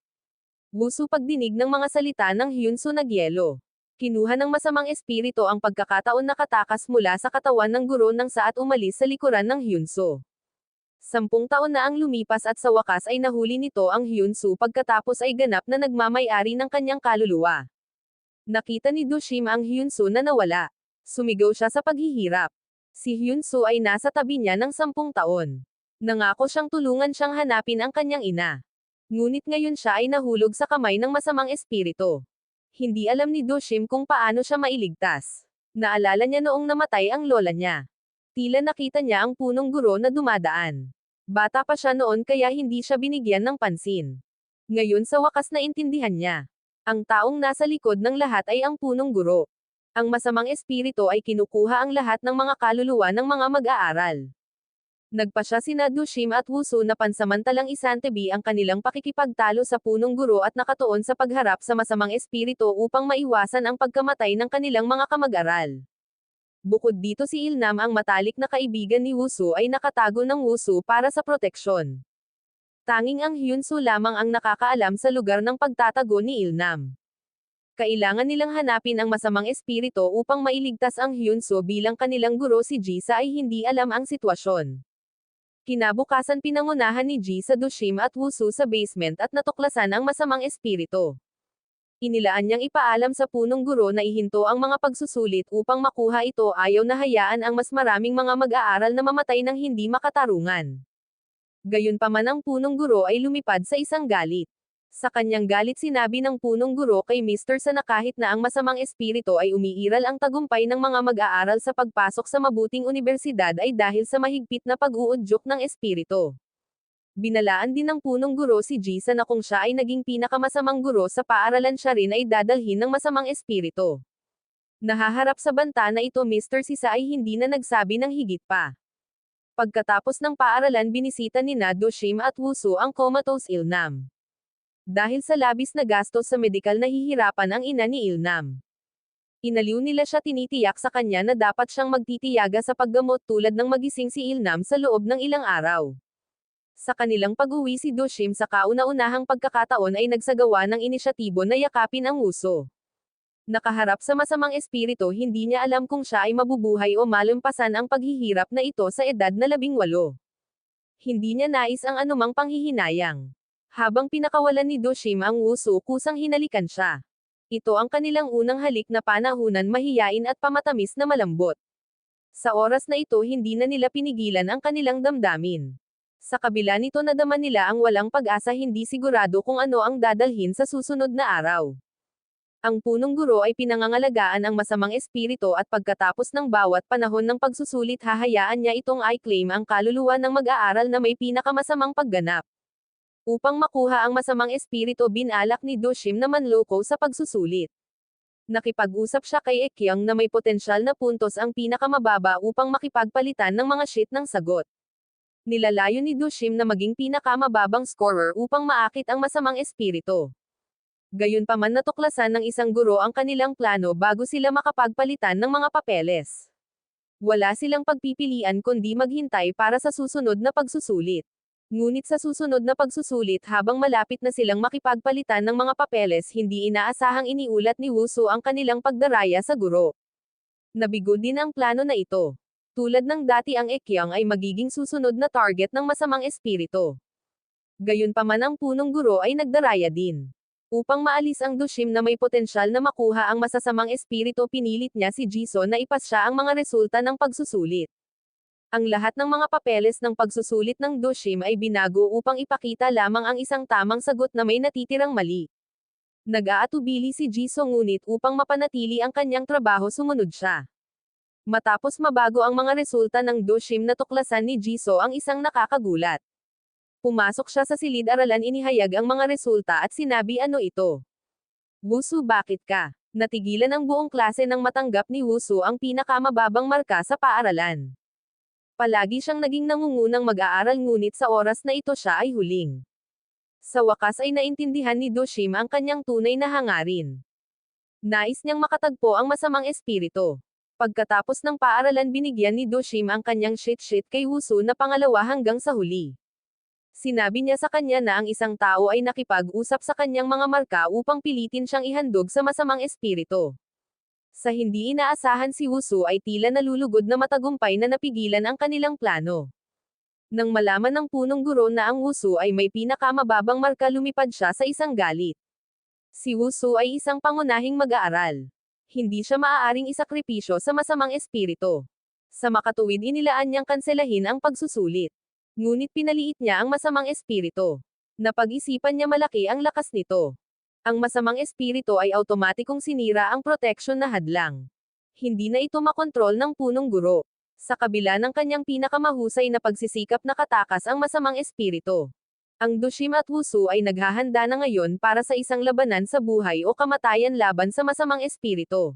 Wusu pagdinig ng mga salita ng Hyunsu nagyelo. Kinuha ng masamang espiritu ang pagkakataon nakatakas mula sa katawan ng guro nang sa at umalis sa likuran ng Hyunsu. 10 taon na ang lumipas at sa wakas ay nahuli nito ang Hyunsu pagkatapos ay ganap na nagmamay-ari ng kanyang kaluluwa. Nakita ni Dushim ang Hyunsu na nawala. Sumigaw siya sa paghihirap. Si Hyunsu ay nasa tabi niya ng 10 taon. Nangako siyang tulungan siyang hanapin ang kanyang ina. Ngunit ngayon siya ay nahulog sa kamay ng masamang espiritu. Hindi alam ni Dushim kung paano siya mailigtas. Naalala niya noong namatay ang lola niya. Tila nakita niya ang punong guro na dumadaan. Bata pa siya noon kaya hindi siya binigyan ng pansin. Ngayon sa wakas na intindihan niya. Ang taong nasa likod ng lahat ay ang punong guro. Ang masamang espiritu ay kinukuha ang lahat ng mga kaluluwa ng mga mag-aaral. Nagpasya sina Dushim at Wusu na pansamantalang isantabi ang kanilang pakikipagtalo sa punong guro at nakatuon sa pagharap sa masamang espiritu upang maiwasan ang pagkamatay ng kanilang mga kamag-aral. Bukod dito si Ilnam ang matalik na kaibigan ni Wusu ay nakatago ng Wusu para sa proteksyon. Tanging ang Hyunsu lamang ang nakakaalam sa lugar ng pagtatago ni Ilnam. Kailangan nilang hanapin ang masamang espiritu upang mailigtas ang Hyunso bilang kanilang guro. Si Jisa ay hindi alam ang sitwasyon. Kinabukasan pinangunahan ni Ji sa Dushim at Wusu sa basement at natuklasan ang masamang espiritu. Inilaan niyang ipaalam sa punong guro na ihinto ang mga pagsusulit upang makuha ito. Ayaw na hayaan ang mas maraming mga mag-aaral na mamatay ng hindi makatarungan. Gayunpaman ang punong guro ay lumipad sa isang galit. Sa kanyang galit sinabi ng punong guro kay Mr. Sa na kahit na ang masamang espiritu ay umiiral, ang tagumpay ng mga mag-aaral sa pagpasok sa mabuting unibersidad ay dahil sa mahigpit na pag-uudyok ng espiritu. Binalaan din ng punong guro si Jisa na kung siya ay naging pinakamasamang guro sa paaralan, siya rin ay dadalhin ng masamang espiritu. Nahaharap sa banta na ito, Mr. Sisa ay hindi na nagsabi ng higit pa. Pagkatapos ng paaralan, binisita ni Dushim at Wusu ang comatose Ilnam. Dahil sa labis na gastos sa medikal, nahihirapan ang ina ni Ilnam. Inaliw nila siya, tinitiyak sa kanya na dapat siyang magtitiyaga sa paggamot tulad ng magising si Ilnam sa loob ng ilang araw. Sa kanilang pag-uwi, si Dushim sa kauna-unahang pagkakataon ay nagsagawa ng inisyatibo na yakapin ang Wusu. Nakaharap sa masamang espiritu, hindi niya alam kung siya ay mabubuhay o malampasan ang paghihirap na ito sa edad na 18. Hindi niya nais ang anumang panghihinayang. Habang pinakawalan ni Dushim ang Wusu, kusang hinalikan siya. Ito ang kanilang unang halik na panahunan, mahiyain at pamatamis na malambot. Sa oras na ito, hindi na nila pinigilan ang kanilang damdamin. Sa kabila nito, nadama nila ang walang pag-asa, hindi sigurado kung ano ang dadalhin sa susunod na araw. Ang punong guro ay pinangangalagaan ang masamang espiritu at pagkatapos ng bawat panahon ng pagsusulit, hahayaan niya itong i-claim ang kaluluwa ng mag-aaral na may pinakamasamang pagganap. Upang makuha ang masamang espiritu, binalak ni Dushim na manloko sa pagsusulit. Nakipag-usap siya kay Ekyang na may potensyal na puntos ang pinakamababa upang makipagpalitan ng mga sheet ng sagot. Nilalayo ni Dushim na maging pinakamababang scorer upang maakit ang masamang espiritu. Gayunpaman, natuklasan ng isang guro ang kanilang plano bago sila makapagpalitan ng mga papeles. Wala silang pagpipilian kundi maghintay para sa susunod na pagsusulit. Ngunit sa susunod na pagsusulit, habang malapit na silang makipagpalitan ng mga papeles, hindi inaasahang iniulat ni Wusu ang kanilang pagdaraya sa guro. Nabigo din ang plano na ito. Tulad ng dati, ang Ekyang ay magiging susunod na target ng masamang espiritu. Gayunpaman, ang punong guro ay nagdaraya din. Upang maalis ang Dushim na may potensyal na makuha ang masasamang espiritu, pinilit niya si Jisoo na ipasya ang mga resulta ng pagsusulit. Ang lahat ng mga papeles ng pagsusulit ng Dushim ay binago upang ipakita lamang ang isang tamang sagot na may natitirang mali. Nag-aatubili si Jisoo, ngunit upang mapanatili ang kanyang trabaho, sumunod siya. Matapos mabago ang mga resulta ng Dushim, natuklasan ni Jisoo ang isang nakakagulat. Pumasok siya sa silid-aralan, inihayag ang mga resulta at sinabi, ano ito? Wusu, bakit ka? Natigilan ang buong klase nang matanggap ni Wusu ang pinakamababang marka sa paaralan. Palagi siyang naging nangungunang mag-aaral, ngunit sa oras na ito siya ay huling. Sa wakas ay naintindihan ni Dushim ang kanyang tunay na hangarin. Nais niyang makatagpo ang masamang espiritu. Pagkatapos ng paaralan, binigyan ni Dushim ang kanyang sheet kay Wusu na pangalawa hanggang sa huli. Sinabi niya sa kanya na ang isang tao ay nakipag-usap sa kanyang mga marka upang pilitin siyang ihandog sa masamang espiritu. Sa hindi inaasahan, si Wusu ay tila nalulugod na matagumpay na napigilan ang kanilang plano. Nang malaman ng punong guro na ang Wusu ay may pinakamababang marka, lumipad siya sa isang galit. Si Wusu ay isang pangunahing mag-aaral. Hindi siya maaaring isakripisyo sa masamang espiritu. Sa makatuwid, inilaan niyang kanselahin ang pagsusulit. Ngunit pinaliit niya ang masamang espiritu. Napag-isipan niya malaki ang lakas nito. Ang masamang espiritu ay automatikong sinira ang proteksyon na hadlang. Hindi na ito makontrol ng punong guro. Sa kabila ng kanyang pinakamahusay na pagsisikap na katakas ang masamang espiritu. Ang Dushim at Wusu ay naghahanda na ngayon para sa isang labanan sa buhay o kamatayan laban sa masamang espiritu.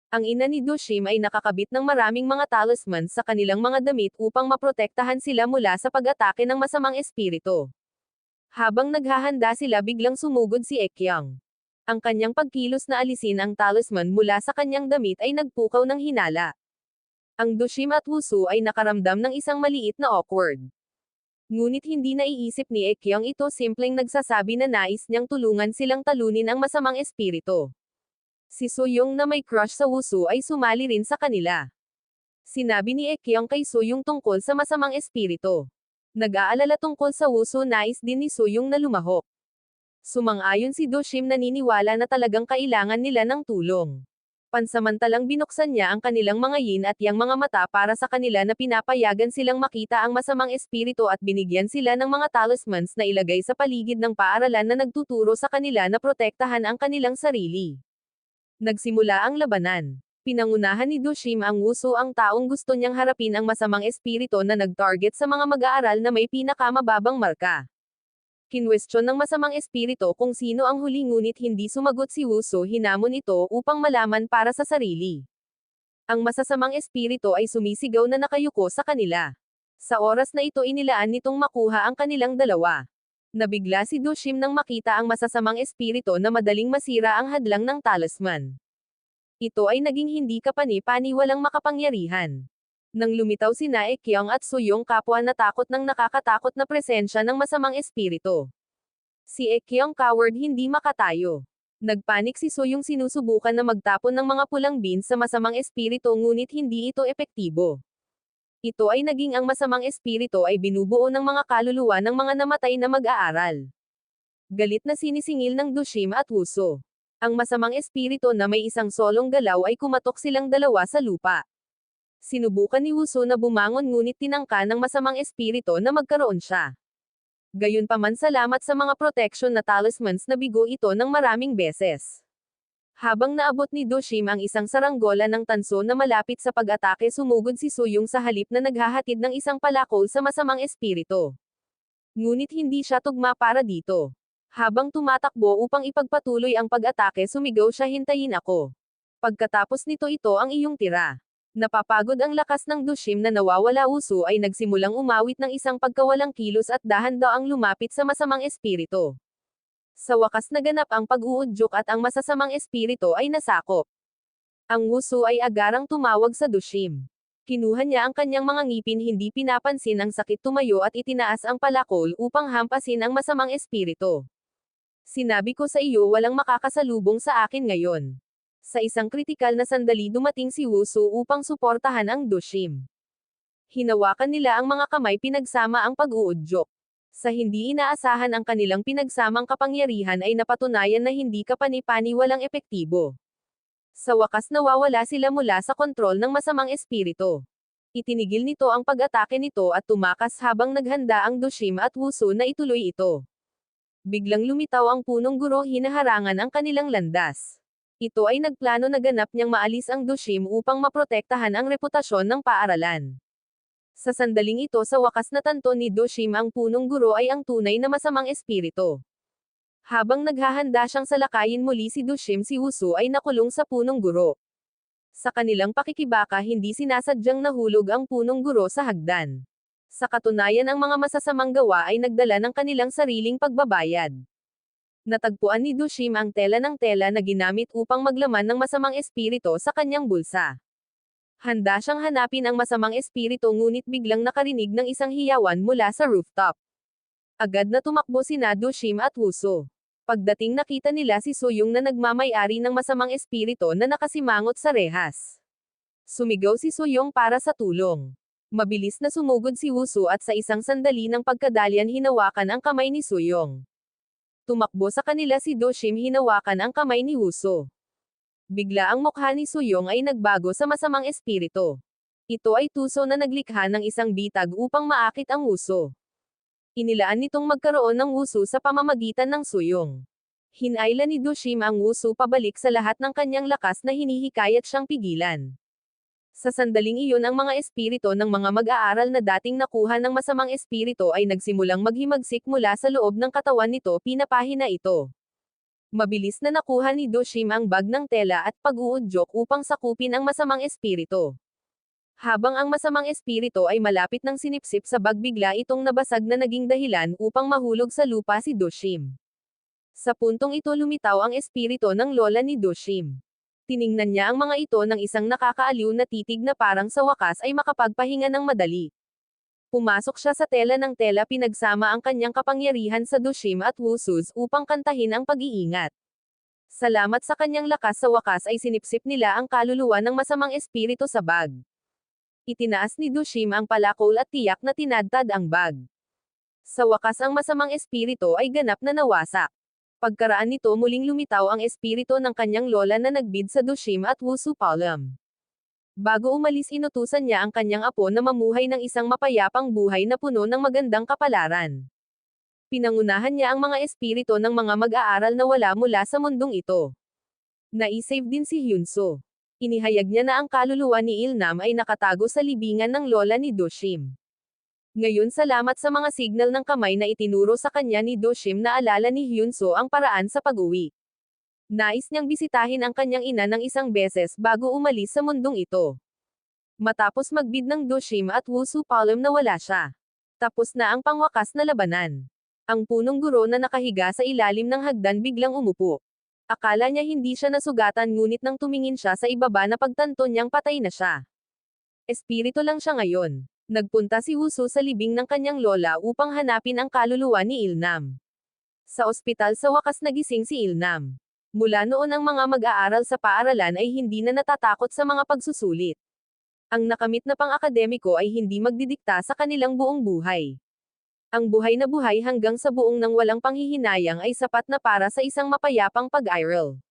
Ang ina ni Dushim ay nakakabit ng maraming mga talisman sa kanilang mga damit upang maprotektahan sila mula sa pag-atake ng masamang espiritu. Habang naghahanda sila, biglang sumugod si Ekyang. Ang kanyang pagkilos na alisin ang talisman mula sa kanyang damit ay nagpukaw ng hinala. Ang Dushim at Wusu ay nakaramdam ng isang maliit na awkward. Ngunit hindi naiisip ni Ekyang ito, simpleng nagsasabi na nais niyang tulungan silang talunin ang masamang espiritu. Si Suyong na may crush sa Wushu ay sumali rin sa kanila. Sinabi ni Ekyong kay Suyong tungkol sa masamang espiritu. Nag-aalala tungkol sa Wushu, nais din ni Suyong na lumahok. Sumang-ayon si Do-shim, naniniwala na talagang kailangan nila ng tulong. Pansamantalang binuksan niya ang kanilang mga yin at yang mga mata para sa kanila na pinapayagan silang makita ang masamang espiritu at binigyan sila ng mga talismans na ilagay sa paligid ng paaralan na nagtuturo sa kanila na protektahan ang kanilang sarili. Nagsimula ang labanan. Pinangunahan ni Do-shim ang Wushu, ang taong gusto niyang harapin ang masamang espiritu na nag-target sa mga mag-aaral na may pinakamababang marka. Kinwestiyon ng masamang espiritu kung sino ang huli, ngunit hindi sumagot si Wushu. Hinamon ito upang malaman para sa sarili. Ang masasamang espiritu ay sumisigaw na nakayuko sa kanila. Sa oras na ito inilaan nitong makuha ang kanilang dalawa. Nabigla si Do-shim nang makita ang masasamang espiritu na madaling masira ang hadlang ng talisman. Ito ay naging hindi kapani-pani, walang makapangyarihan. Nang lumitaw sina Ekyong at Suyong, kapwa natakot ng nakakatakot na presensya ng masamang espiritu. Si Ekyong coward, hindi makatayo. Nagpanik si Suyong, sinusubukan na magtapon ng mga pulang beans sa masamang espiritu ngunit hindi ito epektibo. Ito ay naging ang masamang espiritu ay binubuo ng mga kaluluwa ng mga namatay na mag-aaral. Galit na sinisingil ng Do-shim at Wushu. Ang masamang espiritu na may isang solong galaw ay kumatok silang dalawa sa lupa. Sinubukan ni Wushu na bumangon ngunit tinangka ng masamang espiritu na magkaroon siya. Gayunpaman, salamat sa mga protection na talismans, na bigo ito ng maraming beses. Habang naabot ni Do-shim ang isang saranggola ng tanso na malapit sa pag-atake, sumugod si Suyong sa halip na naghahatid ng isang palakol sa masamang espiritu. Ngunit hindi siya tugma para dito. Habang tumatakbo upang ipagpatuloy ang pag-atake, sumigaw siya, hintayin ako. Pagkatapos nito, ito ang iyong tira. Napapagod ang lakas ng Do-shim na nawawala, Wushu ay nagsimulang umawit ng isang pagkawalang kilos at dahan-daang lumapit sa masamang espiritu. Sa wakas naganap ang pag-uudyok at ang masasamang espiritu ay nasakop. Ang Wushu ay agarang tumawag sa Do-shim. Kinuha niya ang kanyang mga ngipin, hindi pinapansin ang sakit, tumayo at itinaas ang palakol upang hampasin ang masamang espiritu. Sinabi ko sa iyo, walang makakasalubong sa akin ngayon. Sa isang kritikal na sandali, dumating si Wushu upang suportahan ang Do-shim. Hinawakan nila ang mga kamay, pinagsama ang pag-uudyok. Sa hindi inaasahan ang kanilang pinagsamang kapangyarihan ay napatunayan na hindi kapani-pani, walang epektibo. Sa wakas nawawala sila mula sa kontrol ng masamang espiritu. Itinigil nito ang pag-atake nito at tumakas habang naghanda ang Do-shim at Wushu na ituloy ito. Biglang lumitaw ang punong guro, hinaharangan ang kanilang landas. Ito ay nagplano na ganap niyang maalis ang Do-shim upang maprotektahan ang reputasyon ng paaralan. Sa sandaling ito, sa wakas natanto ni Do-shim ang punong guro ay ang tunay na masamang espiritu. Habang naghahanda siyang salakayin muli si Do-shim, si Wushu ay nakulong sa punong guro. Sa kanilang pakikibaka, hindi sinasadyang nahulog ang punong guro sa hagdan. Sa katunayan, ang mga masasamang gawa ay nagdala ng kanilang sariling pagbabayad. Natagpuan ni Do-shim ang tela ng tela na ginamit upang maglaman ng masamang espiritu sa kanyang bulsa. Handa siyang hanapin ang masamang espiritu, ngunit biglang nakarinig ng isang hiyawan mula sa rooftop. Agad na tumakbo sina Do-shim at Wushu. Pagdating, nakita nila si Suyong na nagmamay-ari ng masamang espiritu na nakasimangot sa rehas. Sumigaw si Suyong para sa tulong. Mabilis na sumugod si Wushu at sa isang sandali ng pagkadalian, hinawakan ang kamay ni Suyong. Tumakbo sa kanila si Do-shim, hinawakan ang kamay ni Wushu. Bigla ang mukha ni Suyong ay nagbago sa masamang espiritu. Ito ay tuso na naglikha ng isang bitag upang maakit ang Wushu. Inilaan nitong magkaroon ng Wushu sa pamamagitan ng Suyong. Hinayla ni Do-shim ang Wushu pabalik sa lahat ng kanyang lakas na hinihikayat siyang pigilan. Sa sandaling iyon, ang mga espiritu ng mga mag-aaral na dating nakuha ng masamang espiritu ay nagsimulang maghimagsik mula sa loob ng katawan nito, pinapahina ito. Mabilis na nakuha ni Do-shim ang bag ng tela at pag-uudyok upang sakupin ang masamang espiritu. Habang ang masamang espiritu ay malapit ng sinipsip sa bag, bigla itong nabasag na naging dahilan upang mahulog sa lupa si Do-shim. Sa puntong ito, lumitaw ang espiritu ng lola ni Do-shim. Tiningnan niya ang mga ito ng isang nakakaaliw na titig na parang sa wakas ay makapagpahinga ng madali. Pumasok siya sa tela ng tela, pinagsama ang kanyang kapangyarihan sa Do-shim at Wushu upang kantahin ang pag-iingat. Salamat sa kanyang lakas, sa wakas ay sinipsip nila ang kaluluwa ng masamang espiritu sa bag. Itinaas ni Dushim ang palakol at tiyak na tinadtad ang bag. Sa wakas ang masamang espiritu ay ganap na nawasak. Pagkaraan nito muling lumitaw ang espiritu ng kanyang lola na nagbid sa Dushim at Wusupalam. Bago umalis inutusan niya ang kanyang apo na mamuhay ng isang mapayapang buhay na puno ng magandang kapalaran. Pinangunahan niya ang mga espiritu ng mga mag-aaral na wala mula sa mundong ito. Naisave din si Hyunso. Inihayag niya na ang kaluluwa ni Ilnam ay nakatago sa libingan ng lola ni Dushim. Ngayon salamat sa mga signal ng kamay na itinuro sa kanya ni Dushim na alala ni Hyunso ang paraan sa pag-uwi. Nais niyang bisitahin ang kanyang ina ng isang beses bago umalis sa mundong ito. Matapos magbid ng Dushim at Wusupalam na wala siya. Tapos na ang pangwakas na labanan. Ang punong guro na nakahiga sa ilalim ng hagdan biglang umupo. Akala niya hindi siya nasugatan ngunit nang tumingin siya sa ibaba na pagtanto niyang patay na siya. Espiritu lang siya ngayon. Nagpunta si Wusu sa libing ng kanyang lola upang hanapin ang kaluluwa ni Ilnam. Sa ospital sa wakas nagising si Ilnam. Mula noon ang mga mag-aaral sa paaralan ay hindi na natatakot sa mga pagsusulit. Ang nakamit na pang-akademiko ay hindi magdidikta sa kanilang buong buhay. Ang buhay na buhay hanggang sa buong nang walang panghihinayang ay sapat na para sa isang mapayapang pag-aral.